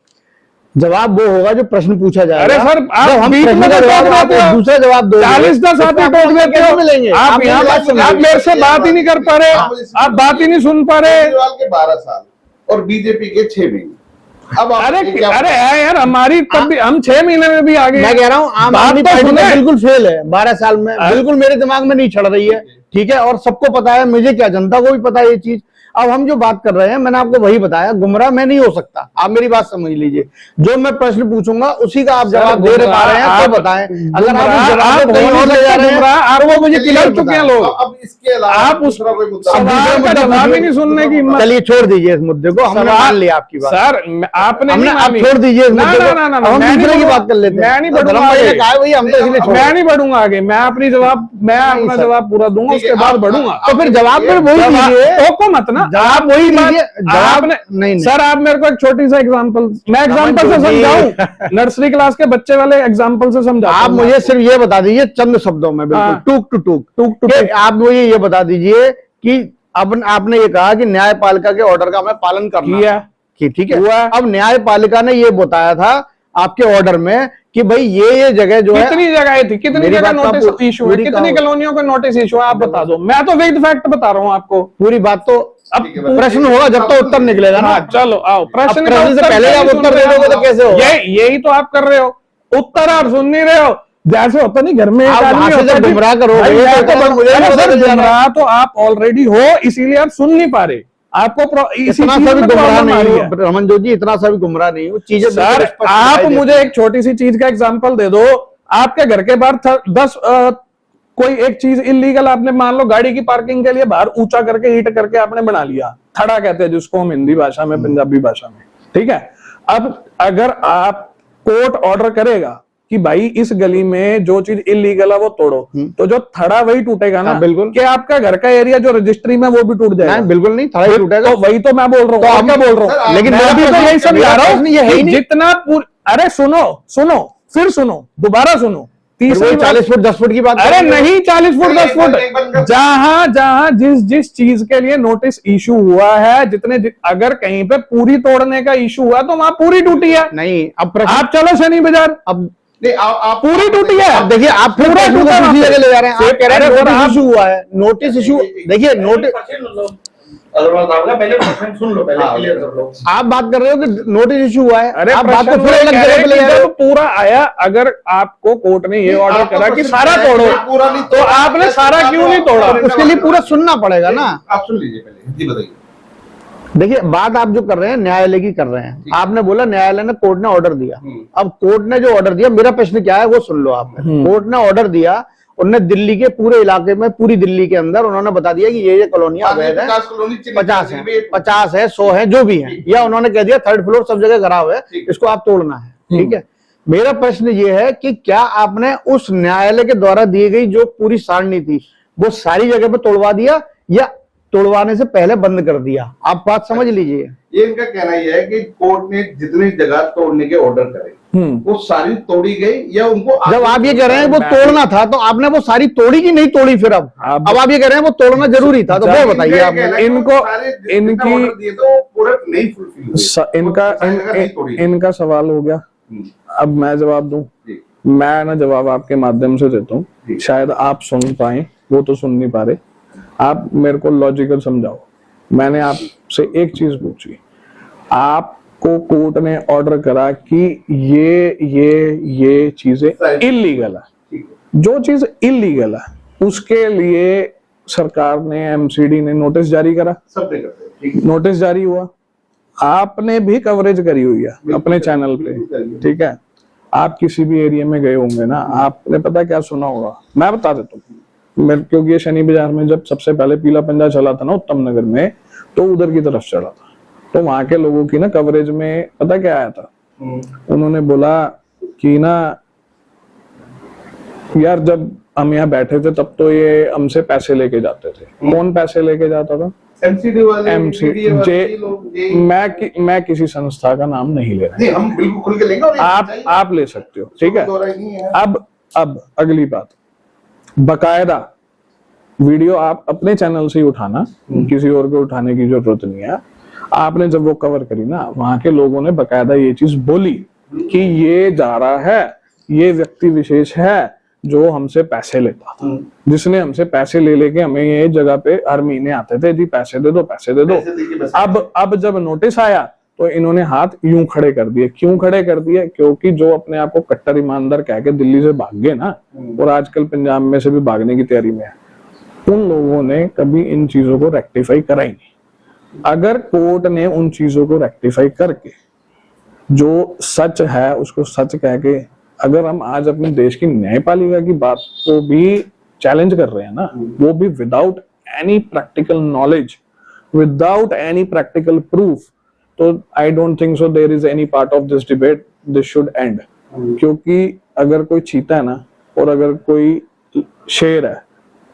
जवाब वो होगा जो प्रश्न पूछा जाएगा। अरे सर आप हम बीच में दूसरा जवाब दो, 40-10 आप टोक देते हो। मिलेंगे आप यहाँ आप मेरे से बात ही नहीं कर पा रहे, आप बात ही नहीं सुन पा रहे। केजरीवाल के 12 साल और बीजेपी के 6 महीने। अब अरे यार हमारी तब भी हम 6 महीने में भी आ गए। मैं कह रहा हूँ आम आदमी पार्टी में बिल्कुल फेल है 12 साल में, बिल्कुल मेरे दिमाग में नहीं चढ़ रही है। ठीक है, और सबको पता है, मुझे क्या जनता को भी पता है ये चीज। अब हम जो बात कर रहे हैं मैंने आपको वही बताया, गुमराह मैं नहीं हो सकता। आप मेरी बात समझ लीजिए, जो मैं प्रश्न पूछूंगा उसी का आप जवाब दे पा रहे हैं तो बताएं। अगर आप जवाब कहीं और ले जा रहे हैं आप वो मुझे क्लियर चुके हैं लोग। अब इसके अलावा आप दूसरा कोई मुद्दा सवाल का जवाब ही नहीं सुनने की हिम्मत। चलिए छोड़ दीजिए इस मुद्दे को, हमने मान लिया आपकी बात। सर आपने आप छोड़ दीजिए इस मुद्दे को, हम दूसरे की बात कर लेते हैं। मैं नहीं बढ़ूंगा, हम तो इसलिए मैं नहीं बढ़ूंगा आगे। मैं अपना जवाब पूरा दूंगा, उसके बाद बढ़ूंगा। तो फिर जवाब फिर वही दीजिए, को मत ना जवाब वही दीजिए। आपने नहीं सर, आप मेरे को एक छोटी सा एग्जांपल, मैं एग्जांपल से समझाऊं, नर्सरी क्लास के बच्चे वाले एग्जांपल से समझाऊं। आप मुझे सिर्फ ये बता दीजिए चंद शब्दों में, बिल्कुल टूक टू टूक। आप मुझे ये बता दीजिए कि अब आपने ये कहा कि न्यायपालिका के ऑर्डर का मैं पालन करना किया, ठीक है। अब न्यायपालिका ने ये बताया था आपके ऑर्डर में कि भाई ये जगह जो है, कितनी जगह थी, कितनी जगह नोटिस इशू है, कितनी कॉलोनियों का नोटिस इशू है, आप बता दो। मैं तो विद फैक्ट बता रहा हूँ आपको, पूरी बात तो अब प्रश्न होगा जब तो उत्तर निकलेगा ना। चलो आओ, प्रश्न से पहले आप उत्तर दे दोगे तो कैसे होगा? यही तो आप कर रहे हो, उत्तर आप सुन नहीं रहे हो। जैसे होता नहीं घर में एक आदमी होता है, गुमराह करोगे गुमराह तो आप ऑलरेडी हो, इसीलिए आप सुन नहीं पा रहे। आपको इतना सा भी गुमराह नहीं हो रमन ज्योति, इतना सा भी गुमराह नहीं हो चीजें। सर आप मुझे एक छोटी सी चीज का एग्जांपल दे दो। आपके घर के बाहर 10 कोई एक चीज इलीगल आपने मान लो गाड़ी की पार्किंग के लिए बाहर ऊंचा करके ईंट करके आपने बना लिया, खड़ा कहते हैं जिसको हम हिंदी भाषा में, पंजाबी भाषा में, ठीक है। अब अगर आप कोर्ट ऑर्डर करेगा कि भाई इस गली में जो चीज इलीगल है वो तोड़ो, तो जो थड़ा वही टूटेगा ना। बिल्कुल। कि आपका घर का एरिया जो रजिस्ट्री में वो भी टूट जाएगा? बिल्कुल नहीं, थड़ा ही टूटेगा। तो वही तो मैं बोल रहा हूँ, तो क्या बोल रहा हूँ, लेकिन मैं भी तो यही समझा रहा हूँ। जितना अरे सुनो फिर सुनो, दोबारा सुनो, 40 फुट 10 फुट की बात। अरे नहीं 40 फुट 10 फुट, जहां जिस चीज के लिए नोटिस इशू हुआ है, अगर कहीं पे पूरी तोड़ने का इशू हुआ तो वहां पूरी टूटी है। नहीं अब आप चलो शनि बाजार, अब आप पूरी टूटी है। अब देखिए आप पूरा दूसरी जगह ले जा रहे हैं। आप कह रहे हैं नोटिस इशू हुआ है, नोटिस इशू देखिए नोटिस पहले प्रश्न सुन लो, पहले क्लियर कर लो। आप बात कर रहे हो कि नोटिस इशू हुआ है। अरे आप बात को फिर अलग जगह पे ले जा रहे हो। पूरा आया, अगर आपको कोर्ट ने ये ऑर्डर करा कि सारा तोड़ो, पूरा नहीं तो आपने सारा क्यों नहीं तोड़ा? उसके लिए पूरा सुनना पड़ेगा ना। आप सुन लीजिए पहले, जी बताइए। देखिए बात आप जो कर रहे हैं न्यायालय की कर रहे हैं। आपने बोला न्यायालय ने, कोर्ट ने ऑर्डर दिया। अब कोर्ट ने जो ऑर्डर दिया, मेरा प्रश्न क्या है वो सुन लो आप। कोर्ट ने ऑर्डर दिया, उन्होंने दिल्ली के पूरे इलाके में, पूरी दिल्ली के अंदर उन्होंने बता दिया कि ये कॉलोनियां अवैध है, 50 है 50 है 100 है जो भी है, या उन्होंने कह दिया 3rd फ्लोर सब जगह खराब है, इसको आप तोड़ना है। ठीक है, मेरा प्रश्न ये है कि क्या आपने उस न्यायालय के द्वारा दी गई जो पूरी सारणी थी वो सारी जगह पे तोड़वा दिया या तोड़वाने से पहले बंद कर दिया? आप बात समझ लीजिए। ये इनका कहना यह है कि कोर्ट ने जितनी जगह तोड़ने के ऑर्डर करे वो सारी तोड़ी गई या उनको जब आप ये कह रहे हैं वो तोड़ना था तो आपने वो सारी तोड़ी कि नहीं तोड़ी? फिर अब आप ये कह रहे हैं वो तोड़ना जरूरी था, तो वो बताइए आप इनको इनकी दिए तो पूरा नहीं फुलफिल इनका सवाल हो गया। अब मैं जवाब दूं, मैं ना जवाब आपके माध्यम से देता हूँ, शायद आप सुन पाए, वो तो सुन नहीं पा रहे। आप मेरे को लॉजिकल समझाओ। मैंने आपसे एक चीज पूछी, आपको कोर्ट ने ऑर्डर करा कि ये चीजें इलीगल है, जो चीज इलीगल है उसके लिए सरकार ने, एमसीडी ने नोटिस जारी करा, नोटिस जारी हुआ, आपने भी कवरेज करी हुई है अपने चैनल पे, ठीक है। आप किसी भी एरिया में गए होंगे ना, आपने पता क्या सुना होगा, मैं बता देता हूँ। क्योंकि ये शनि बाजार में जब सबसे पहले पीला पंजा चला था ना उत्तम नगर में, तो उधर की तरफ चढ़ा था, तो वहां के लोगों की ना कवरेज में पता क्या आया था, उन्होंने बोला कि ना यार जब हम यहाँ बैठे थे तब तो ये हमसे पैसे लेके जाते थे। कौन पैसे लेके जाता था? एमसीडी वाले, मैं किसी संस्था का नाम नहीं ले रहा। नहीं, हम बिल्कुल खुल के लेंगे और आप ले सकते हो, ठीक है। अब अगली बात, बकायदा वीडियो आप अपने चैनल से ही उठाना, किसी और को उठाने की जरूरत नहीं है। आपने जब वो कवर करी ना, वहां के लोगों ने बकायदा ये चीज बोली कि ये जा रहा है, ये व्यक्ति विशेष है जो हमसे पैसे लेता था, जिसने हमसे पैसे ले लेके हमें ये जगह पे हर महीने आते थे, जी पैसे दे दो, पैसे दे दो। अब जब नोटिस आया तो इन्होंने हाथ यूं खड़े कर दिए। क्यों खड़े कर दिए? क्योंकि जो अपने आप को कट्टर ईमानदार कह के दिल्ली से भाग गए ना, और आजकल पंजाब में से भी भागने की तैयारी में है, उन लोगों ने कभी इन चीजों को रेक्टिफाई करा ही नहीं। अगर कोर्ट ने उन चीजों को रेक्टिफाई करके जो सच है उसको सच कह के, अगर हम आज अपने देश की न्यायपालिका की बात को भी चैलेंज कर रहे हैं ना, वो भी without any practical knowledge, without any practical proof, तो I don't think so there is any part of this debate, this should end. क्योंकि अगर कोई चीता है ना और अगर कोई शेर है,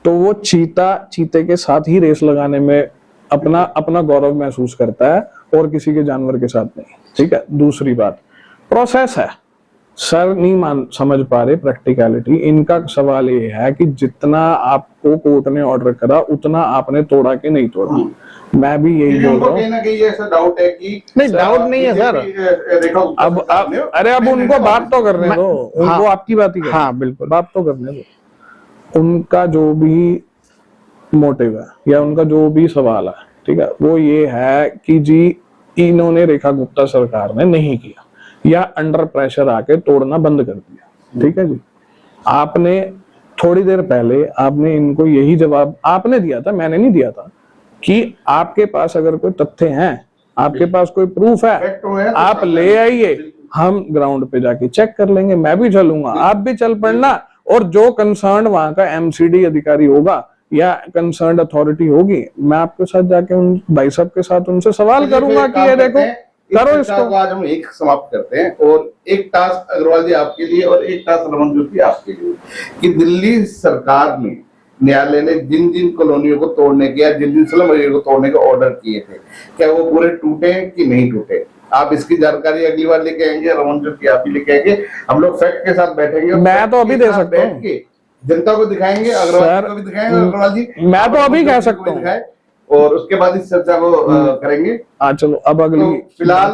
तो वो चीते के साथ ही रेस लगाने में अपना गौरव महसूस करता है और किसी के जानवर के साथ नहीं, ठीक है। दूसरी बात, प्रोसेस है, सर नहीं समझ पा रहे प्रैक्टिकलिटी। इनका सवाल ये है कि जितना आपको कोर्ट ने ऑर्डर करा उतना आपने तोड़ा कि नहीं तोड़ा। मैं भी यही बोल रहा हूँ। कहीं ना कहीं ऐसा डाउट है कि नहीं, डाउट नहीं है सर। अब अरे अब उनको बात तो करने दो, उनको आपकी बात ही करने, हाँ बिल्कुल, बात तो करने दो। उनका जो भी मोटिव है या उनका जो भी सवाल है, ठीक है, वो ये है कि जी इन्होंने रेखा गुप्ता सरकार ने नहीं किया या अंडर प्रेशर आके तोड़ना बंद कर दिया, ठीक है जी। आपने थोड़ी देर पहले आपने इनको यही जवाब आपने दिया था, मैंने नहीं दिया था, कि आपके पास अगर कोई तथ्य हैं, आपके पास कोई प्रूफ है, आप ले आइए, हम ग्राउंड पे जाके चेक कर लेंगे। मैं भी चलूंगा, आप भी चल पड़ना, और जो कंसर्न वहां का एमसीडी अधिकारी होगा या कंसर्न अथॉरिटी होगी, मैं आपके साथ जाके उन भाई साहब के साथ उनसे सवाल करूंगा कि ये देखो करो इसको। आज हम एक समाप्त करते हैं, और एक टास्क अग्रवाल जी आपके लिए और एक टास्क रमन जोशी आपके लिए, कि दिल्ली सरकार ने, न्यायालय ने जिन जिन कॉलोनियों को तोड़ने के या जिन जिन स्लम एरिया को तोड़ने के ऑर्डर किए थे, क्या वो पूरे टूटे कि नहीं टूटे? आप इसकी जानकारी अगली बार लेके आएंगे, रमन जोशी आप भी लेके आएंगे, हम लोग फैक्ट के साथ बैठेंगे। मैं तो अभी दे सकता हूँ, जनता को दिखाएंगे, अग्रवाल को भी दिखाएंगे, अग्रवाल जी मैं तो अभी कह सकता हूँ, और उसके बाद इस चर्चा को करेंगे। चलो अब अगली, तो फिलहाल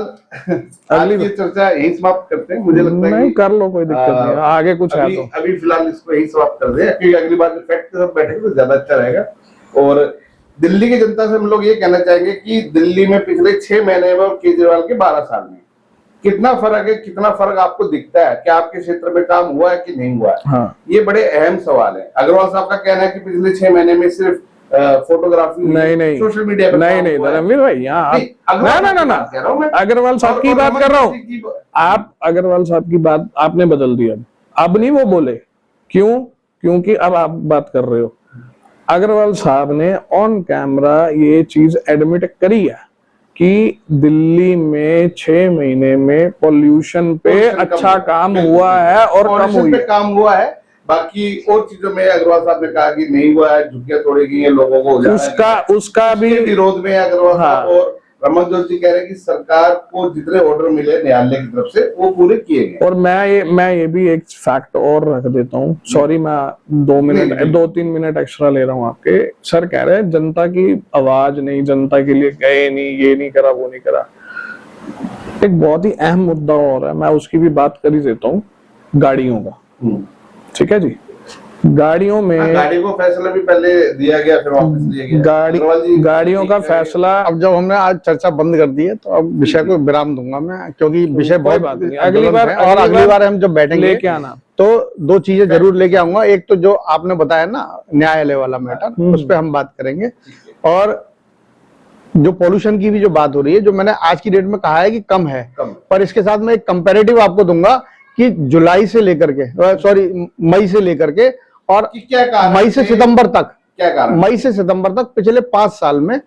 अगली चर्चा यही समाप्त करते हैं। मुझे लगता है नहीं कर लो, कोई दिक्कत नहीं है, आगे कुछ है तो अभी फिलहाल इसको यही समाप्त कर दे, क्योंकि अगली बार फैक्ट के साथ बैठेंगे तो ज्यादा अच्छा रहेगा। और दिल्ली की जनता से हम लोग ये कहना चाहेंगे कि दिल्ली में पिछले 6 महीने में और केजरीवाल के 12 साल में कितना फर्क है, कितना फर्क आपको दिखता है, क्या आपके क्षेत्र में काम हुआ है कि नहीं हुआ है? हाँ। ये बड़े अहम सवाल है। अग्रवाल साहब का कहना है कि पिछले 6 महीने में सिर्फ फोटोग्राफी नहीं सोशल मीडिया पे नहीं धर्मवीर भाई, यहाँ ना अग्रवाल साहब की बात कर रहा हूँ। आप अग्रवाल साहब की बात आपने बदल दी, अब नहीं वो बोले, क्यों? क्योंकि अब आप बात कर रहे हो। अग्रवाल साहब ने ऑन कैमरा ये चीज एडमिट करी है कि दिल्ली में 6 महीने में पॉल्यूशन पे अच्छा काम हुआ है और कम हुई है, काम हुआ है। बाकी और चीजों में अग्रवाल साहब ने कहा कि नहीं हुआ है, झुग्गियां तोड़ी गई हैं, लोगों को उसका भी विरोध में अग्रवाल साहब और प्रमोद जोशी कह रहे हैं कि सरकार को जितने ऑर्डर मिले न्यायालय की तरफ से वो पूरे किए गए। और मैं ये भी एक फैक्ट और रख देता हूँ, सॉरी मैं 2-3 मिनट एक्स्ट्रा ले रहा हूँ आपके। सर कह रहे हैं जनता की आवाज नहीं, जनता के लिए गए नहीं, ये नहीं करा, वो नहीं करा। एक बहुत ही अहम मुद्दा और है, मैं उसकी भी बात कर ही देता हूँ, गाड़ियों का। ठीक है जी, गाड़ियों में गाड़ी को फैसला भी पहले दिया गया, फिर वापस लिया गया। गाड़ियों का फैसला अब जब हमने आज चर्चा बंद कर दी है तो अब विषय को विराम दूंगा मैं, क्योंकि विषय बहुत बात नहीं, अगली बार हम जब बैठेंगे लेके आना तो 2 चीजें जरूर लेके आऊंगा। एक तो जो आपने बताया ना न्यायालय वाला मैटर, उस पर हम बात करेंगे, और जो पोल्यूशन की भी जो बात हो रही है, जो मैंने आज की डेट में कहा है कि कम है, पर इसके साथ मैं एक कंपैरेटिव आपको दूंगा कि जुलाई से लेकर के, सॉरी मई से लेकर के, और क्या मई से सितंबर तक, क्या कारण, मई से सितंबर तक पिछले 5 साल में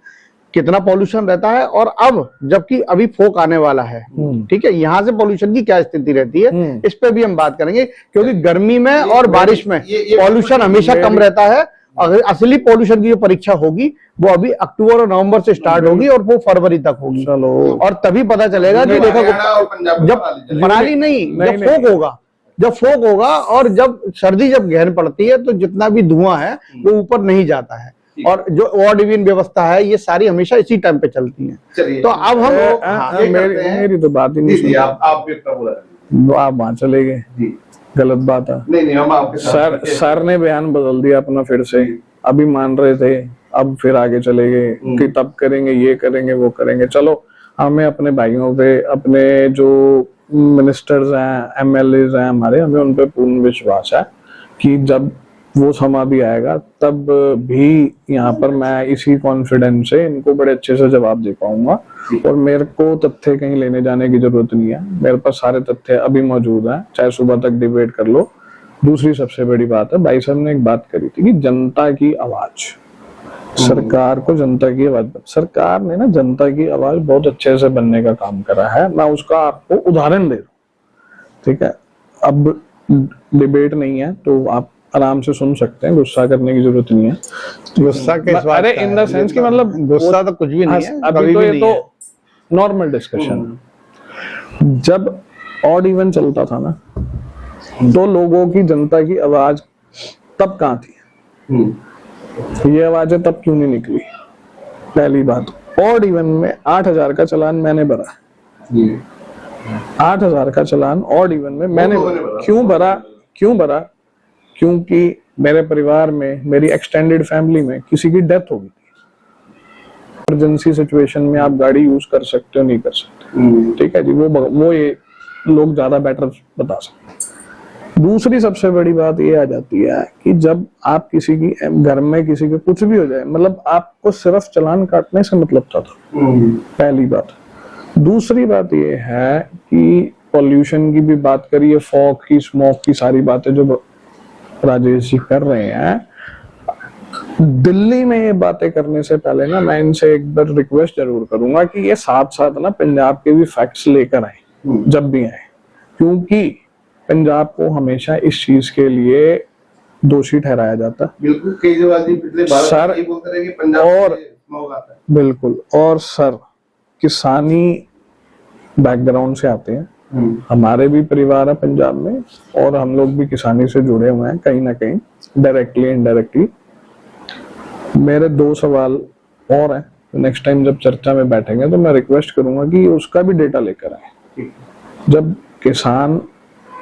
कितना पॉल्यूशन रहता है, और अब जबकि अभी फोक आने वाला है, ठीक है, यहाँ से पॉल्यूशन की क्या स्थिति रहती है, इस पे भी हम बात करेंगे। क्योंकि गर्मी में और बारिश में पॉल्यूशन हमेशा कम रहता है। असली पॉल्यूशन की जो परीक्षा होगी वो अभी अक्टूबर और नवंबर से स्टार्ट होगी और वो फरवरी तक होगी। चलो, और तभी पता चलेगा कि देखो जब मनाली नहीं, जब फोक होगा, जब फोक होगा और जब सर्दी जब गहन पड़ती है तो जितना भी धुआं है वो ऊपर नहीं जाता है, और जो ऑड इवन व्यवस्था है ये सारी हमेशा इसी टाइम पे चलती है। तो अब हम मेरी तो बात ही नहीं, आप वहां चले गए, गलत बात है। नहीं हम आपके सर ने बयान बदल दिया अपना फिर से, अभी मान रहे थे अब फिर आगे चले गए कि तब करेंगे, ये करेंगे, वो करेंगे। चलो, हमें अपने भाइयों पे, अपने जो मिनिस्टर्स हैं, एमएलएज हैं हमारे, हमें उन पे पूर्ण विश्वास है कि जब वो समा भी आएगा तब भी यहाँ पर मैं इसी कॉन्फिडेंस से इनको बड़े अच्छे से जवाब दे पाऊंगा। और मेरे को तथ्य कहीं लेने जाने की जरूरत नहीं है, मेरे पास सारे तथ्य अभी मौजूद हैं, चाहे सुबह तक डिबेट कर लो। दूसरी सबसे बड़ी बात है, भाई साहब ने एक बात करी थी कि जनता की आवाज, सरकार को जनता की आवाज, सरकार ने ना जनता की आवाज बहुत अच्छे से बनने का काम करा है। मैं उसका आपको उदाहरण दे रहा हूँ, ठीक है। अब डिबेट नहीं है तो आप आराम से सुन सकते हैं, गुस्सा करने की जरूरत नहीं है। गुस्सा किस बात, अरे इन द सेंस कि मतलब गुस्सा तो कुछ भी नहीं है, अभी तो ये तो नॉर्मल डिस्कशन। जब ऑड इवन चलता था ना तो लोगों की, जनता की आवाज तब कहाँ थी, ये आवाजें तब क्यों नहीं निकली? पहली बात, ऑड इवन में 8,000 का चालान मैंने भरा, 8,000 का चालान ऑड इवन में मैंने क्यों भरा? क्योंकि मेरे परिवार में, मेरी एक्सटेंडेड फैमिली में किसी की डेथ हो गई थी। इमरजेंसी सिचुएशन में आप गाड़ी यूज कर सकते हो, नहीं कर सकते, ठीक है जी, वो ये लोग ज्यादा बेटर बता सकते। दूसरी सबसे बड़ी बात ये आ जाती है कि जब आप किसी की घर में किसी के कुछ भी हो जाए, मतलब आपको सिर्फ चालान काटने से मतलब था, पहली बात। दूसरी बात ये है कि पॉल्यूशन की भी बात करिए, फॉग की, स्मोक की, सारी बातें जो राजेश जी कर रहे हैं, दिल्ली में ये बातें करने से पहले ना मैं इनसे एक बार रिक्वेस्ट जरूर करूंगा कि ये साथ साथ ना पंजाब के भी फैक्ट्स लेकर आए जब भी आए, क्योंकि पंजाब को हमेशा इस चीज के लिए दोषी ठहराया जाता है। बिल्कुल, केजरीवाल जी पिछले 12 साल ये बोलते रहे कि पंजाब और से स्मोक आता है। बिल्कुल, और सर किसानी बैकग्राउंड से आते हैं, हमारे भी परिवार है पंजाब में और हम लोग भी किसानी से जुड़े हुए हैं कहीं ना कहीं, डायरेक्टली इनडायरेक्टली। मेरे 2 सवाल और हैं, नेक्स्ट टाइम जब चर्चा में बैठेंगे तो मैं रिक्वेस्ट करूंगा कि उसका भी डेटा लेकर आए। जब किसान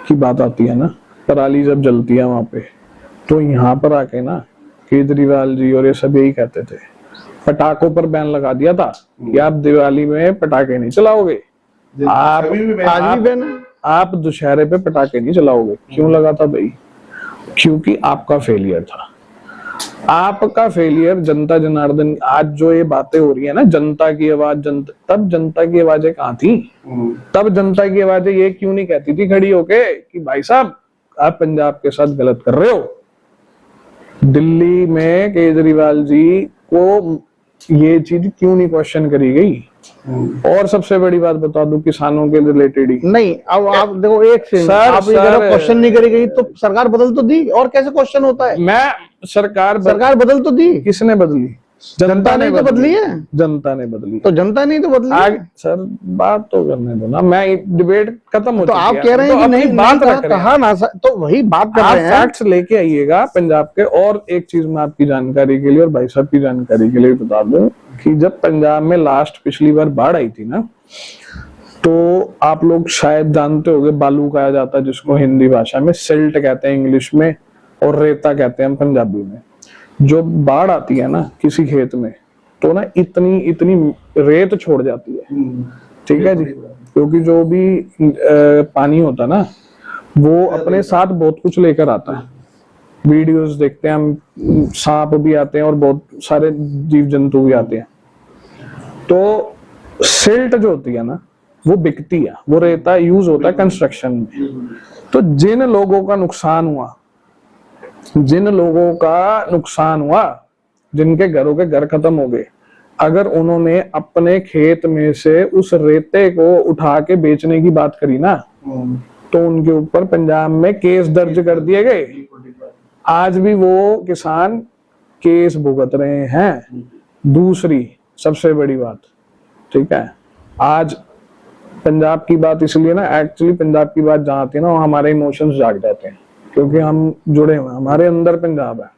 की बात आती है ना, पराली जब जलती है वहां पे, तो यहाँ पर आके ना केजरीवाल जी और ये सब यही कहते थे, पटाखों पर बैन लगा दिया था कि आप दिवाली में पटाखे नहीं चलाओगे, आप आप दुशहरे पे पटाखे नहीं चलाओगे। क्यों लगा था भाई? क्योंकि आपका फेलियर था, आपका फेलियर। जनता जनार्दन, आज जो ये बातें हो रही है ना, जनता की आवाज, तब जनता की आवाजें कहाँ थी? तब जनता की आवाजें ये क्यों नहीं कहती थी खड़ी होके कि भाई साहब आप पंजाब के साथ गलत कर रहे हो? दिल्ली में केजरीवाल जी को ये चीज क्यों नहीं क्वेश्चन करी गई? और सबसे बड़ी बात बता दूं, किसानों के रिलेटेड ही नहीं। अब आप देखो, एक सर, आप क्वेश्चन नहीं करी गई तो सरकार बदल तो दी, और कैसे क्वेश्चन होता है? मैं सरकार बदल तो दी, किसने बदली? जनता ने तो बदली है, जनता ने बदली। तो जनता नहीं तो बदली है। आगे सर बात तो करने दो ना, मैं डिबेट खत्म हो तो चुकी आप है। कह रहे हैं तो कि नहीं अपनी बात नहीं रख रहे हैं। कहा ना, तो वही बात कर आप रहे हैं। फैक्ट्स लेके आइएगा पंजाब के। और एक चीज मैं आपकी जानकारी के लिए और भाई साहब की जानकारी के लिए बता दूं कि जब पंजाब में लास्ट पिछली बार बाढ़ आई थी ना, तो आप लोग शायद जानते होंगे, बालू कहा जाता है जिसको हिंदी भाषा में, सिल्ट कहते हैं इंग्लिश में, और रेता कहते हैं पंजाबी में। जो बाढ़ आती है ना किसी खेत में, तो ना इतनी इतनी रेत छोड़ जाती है, ठीक है जी, क्योंकि जो भी पानी होता है ना वो अपने साथ बहुत कुछ लेकर आता है। वीडियोस देखते हैं हम, सांप भी आते हैं और बहुत सारे जीव जंतु भी आते हैं। तो सिल्ट जो होती है ना वो बिकती है, वो रेता यूज होता है कंस्ट्रक्शन में। तो जिन लोगों का नुकसान हुआ, जिनके घरों के घर खत्म हो गए, अगर उन्होंने अपने खेत में से उस रेते को उठा के बेचने की बात करी ना, तो उनके ऊपर पंजाब में केस दर्ज कर दिए गए। आज भी वो किसान केस भुगत रहे हैं। दूसरी सबसे बड़ी बात, ठीक है, आज पंजाब की बात इसलिए ना, एक्चुअली पंजाब की बात जहाँ आती है ना, हमारे इमोशंस जाग जाते हैं, क्योंकि हम जुड़े हुए हैं, हमारे अंदर पंजाब है।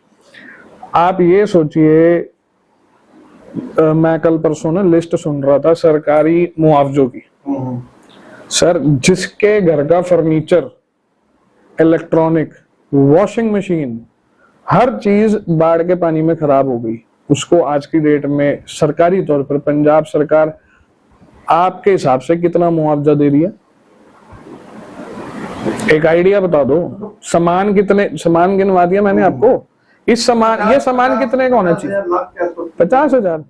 आप ये सोचिए, मैं कल परसों ना लिस्ट सुन रहा था सरकारी मुआवजों की। सर जिसके घर का फर्नीचर, इलेक्ट्रॉनिक, वॉशिंग मशीन, हर चीज बाढ़ के पानी में खराब हो गई, उसको आज की डेट में सरकारी तौर पर पंजाब सरकार आपके हिसाब से कितना मुआवजा दे रही है? एक आइडिया बता दो। सामान गिनवा दिया मैंने आपको। ये सामान कितने का होना चाहिए? 50,000।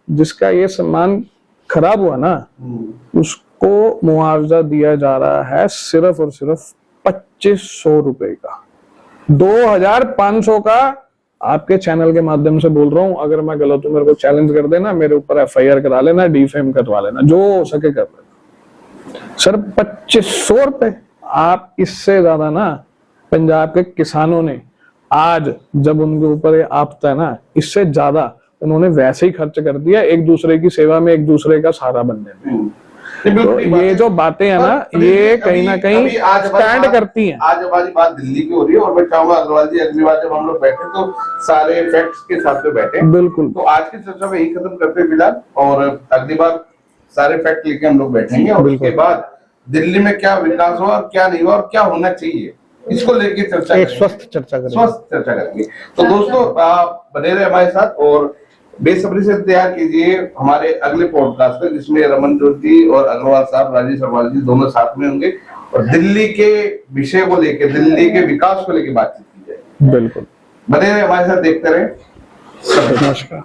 जिसका ये सामान खराब हुआ ना, उसको मुआवजा दिया जा रहा है सिर्फ और सिर्फ 2500 रुपए का। 2,500 का आपके चैनल के माध्यम से बोल रहा हूं, अगर मैं गलत हूं मेरे को चैलेंज कर देना, मेरे ऊपर FIR करा लेना, डिफेम करवा लेना, जो हो सके कर लेना। सर 2500 रुपए, आप इससे ज्यादा ना पंजाब के किसानों ने आज जब उनके ऊपर ये आपदा है ना, इससे ज्यादा उन्होंने वैसे ही खर्च कर दिया एक दूसरे की सेवा में, एक दूसरे का सहारा बनने में। तो ये जो बातें है ना, ये कहीं ना कहीं स्टैंड करती हैं। आज हमारी बात दिल्ली की हो रही है, और मैं चाहूंगा अग्रवाल जी अगली बार जब हम लोग बैठे तो सारे फैक्ट्स के साथ में बैठे। बिल्कुल। तो आज की चर्चा में यही खत्म करते हैं फिलहाल, और अगली बार सारे फैक्ट लेके हम लोग बैठेंगे, और उसके बाद दिल्ली में क्या विकास हुआ और क्या नहीं हुआ और क्या होना चाहिए, इसको लेके चर्चा एक स्वस्थ चर्चा करेंगे। तो दोस्तों आप बने रहे हमारे साथ, और बेसब्री से इंतजार कीजिए हमारे अगले पॉडकास्ट में, जिसमें रमन ज्योति और अग्रवाल साहब, राजेश अग्रवाल जी दोनों साथ में होंगे, और दिल्ली के विषय को लेकर, दिल्ली के विकास को लेकर बातचीत की जाए। बिल्कुल, बने रहे हमारे साथ, देखते रहे। नमस्कार।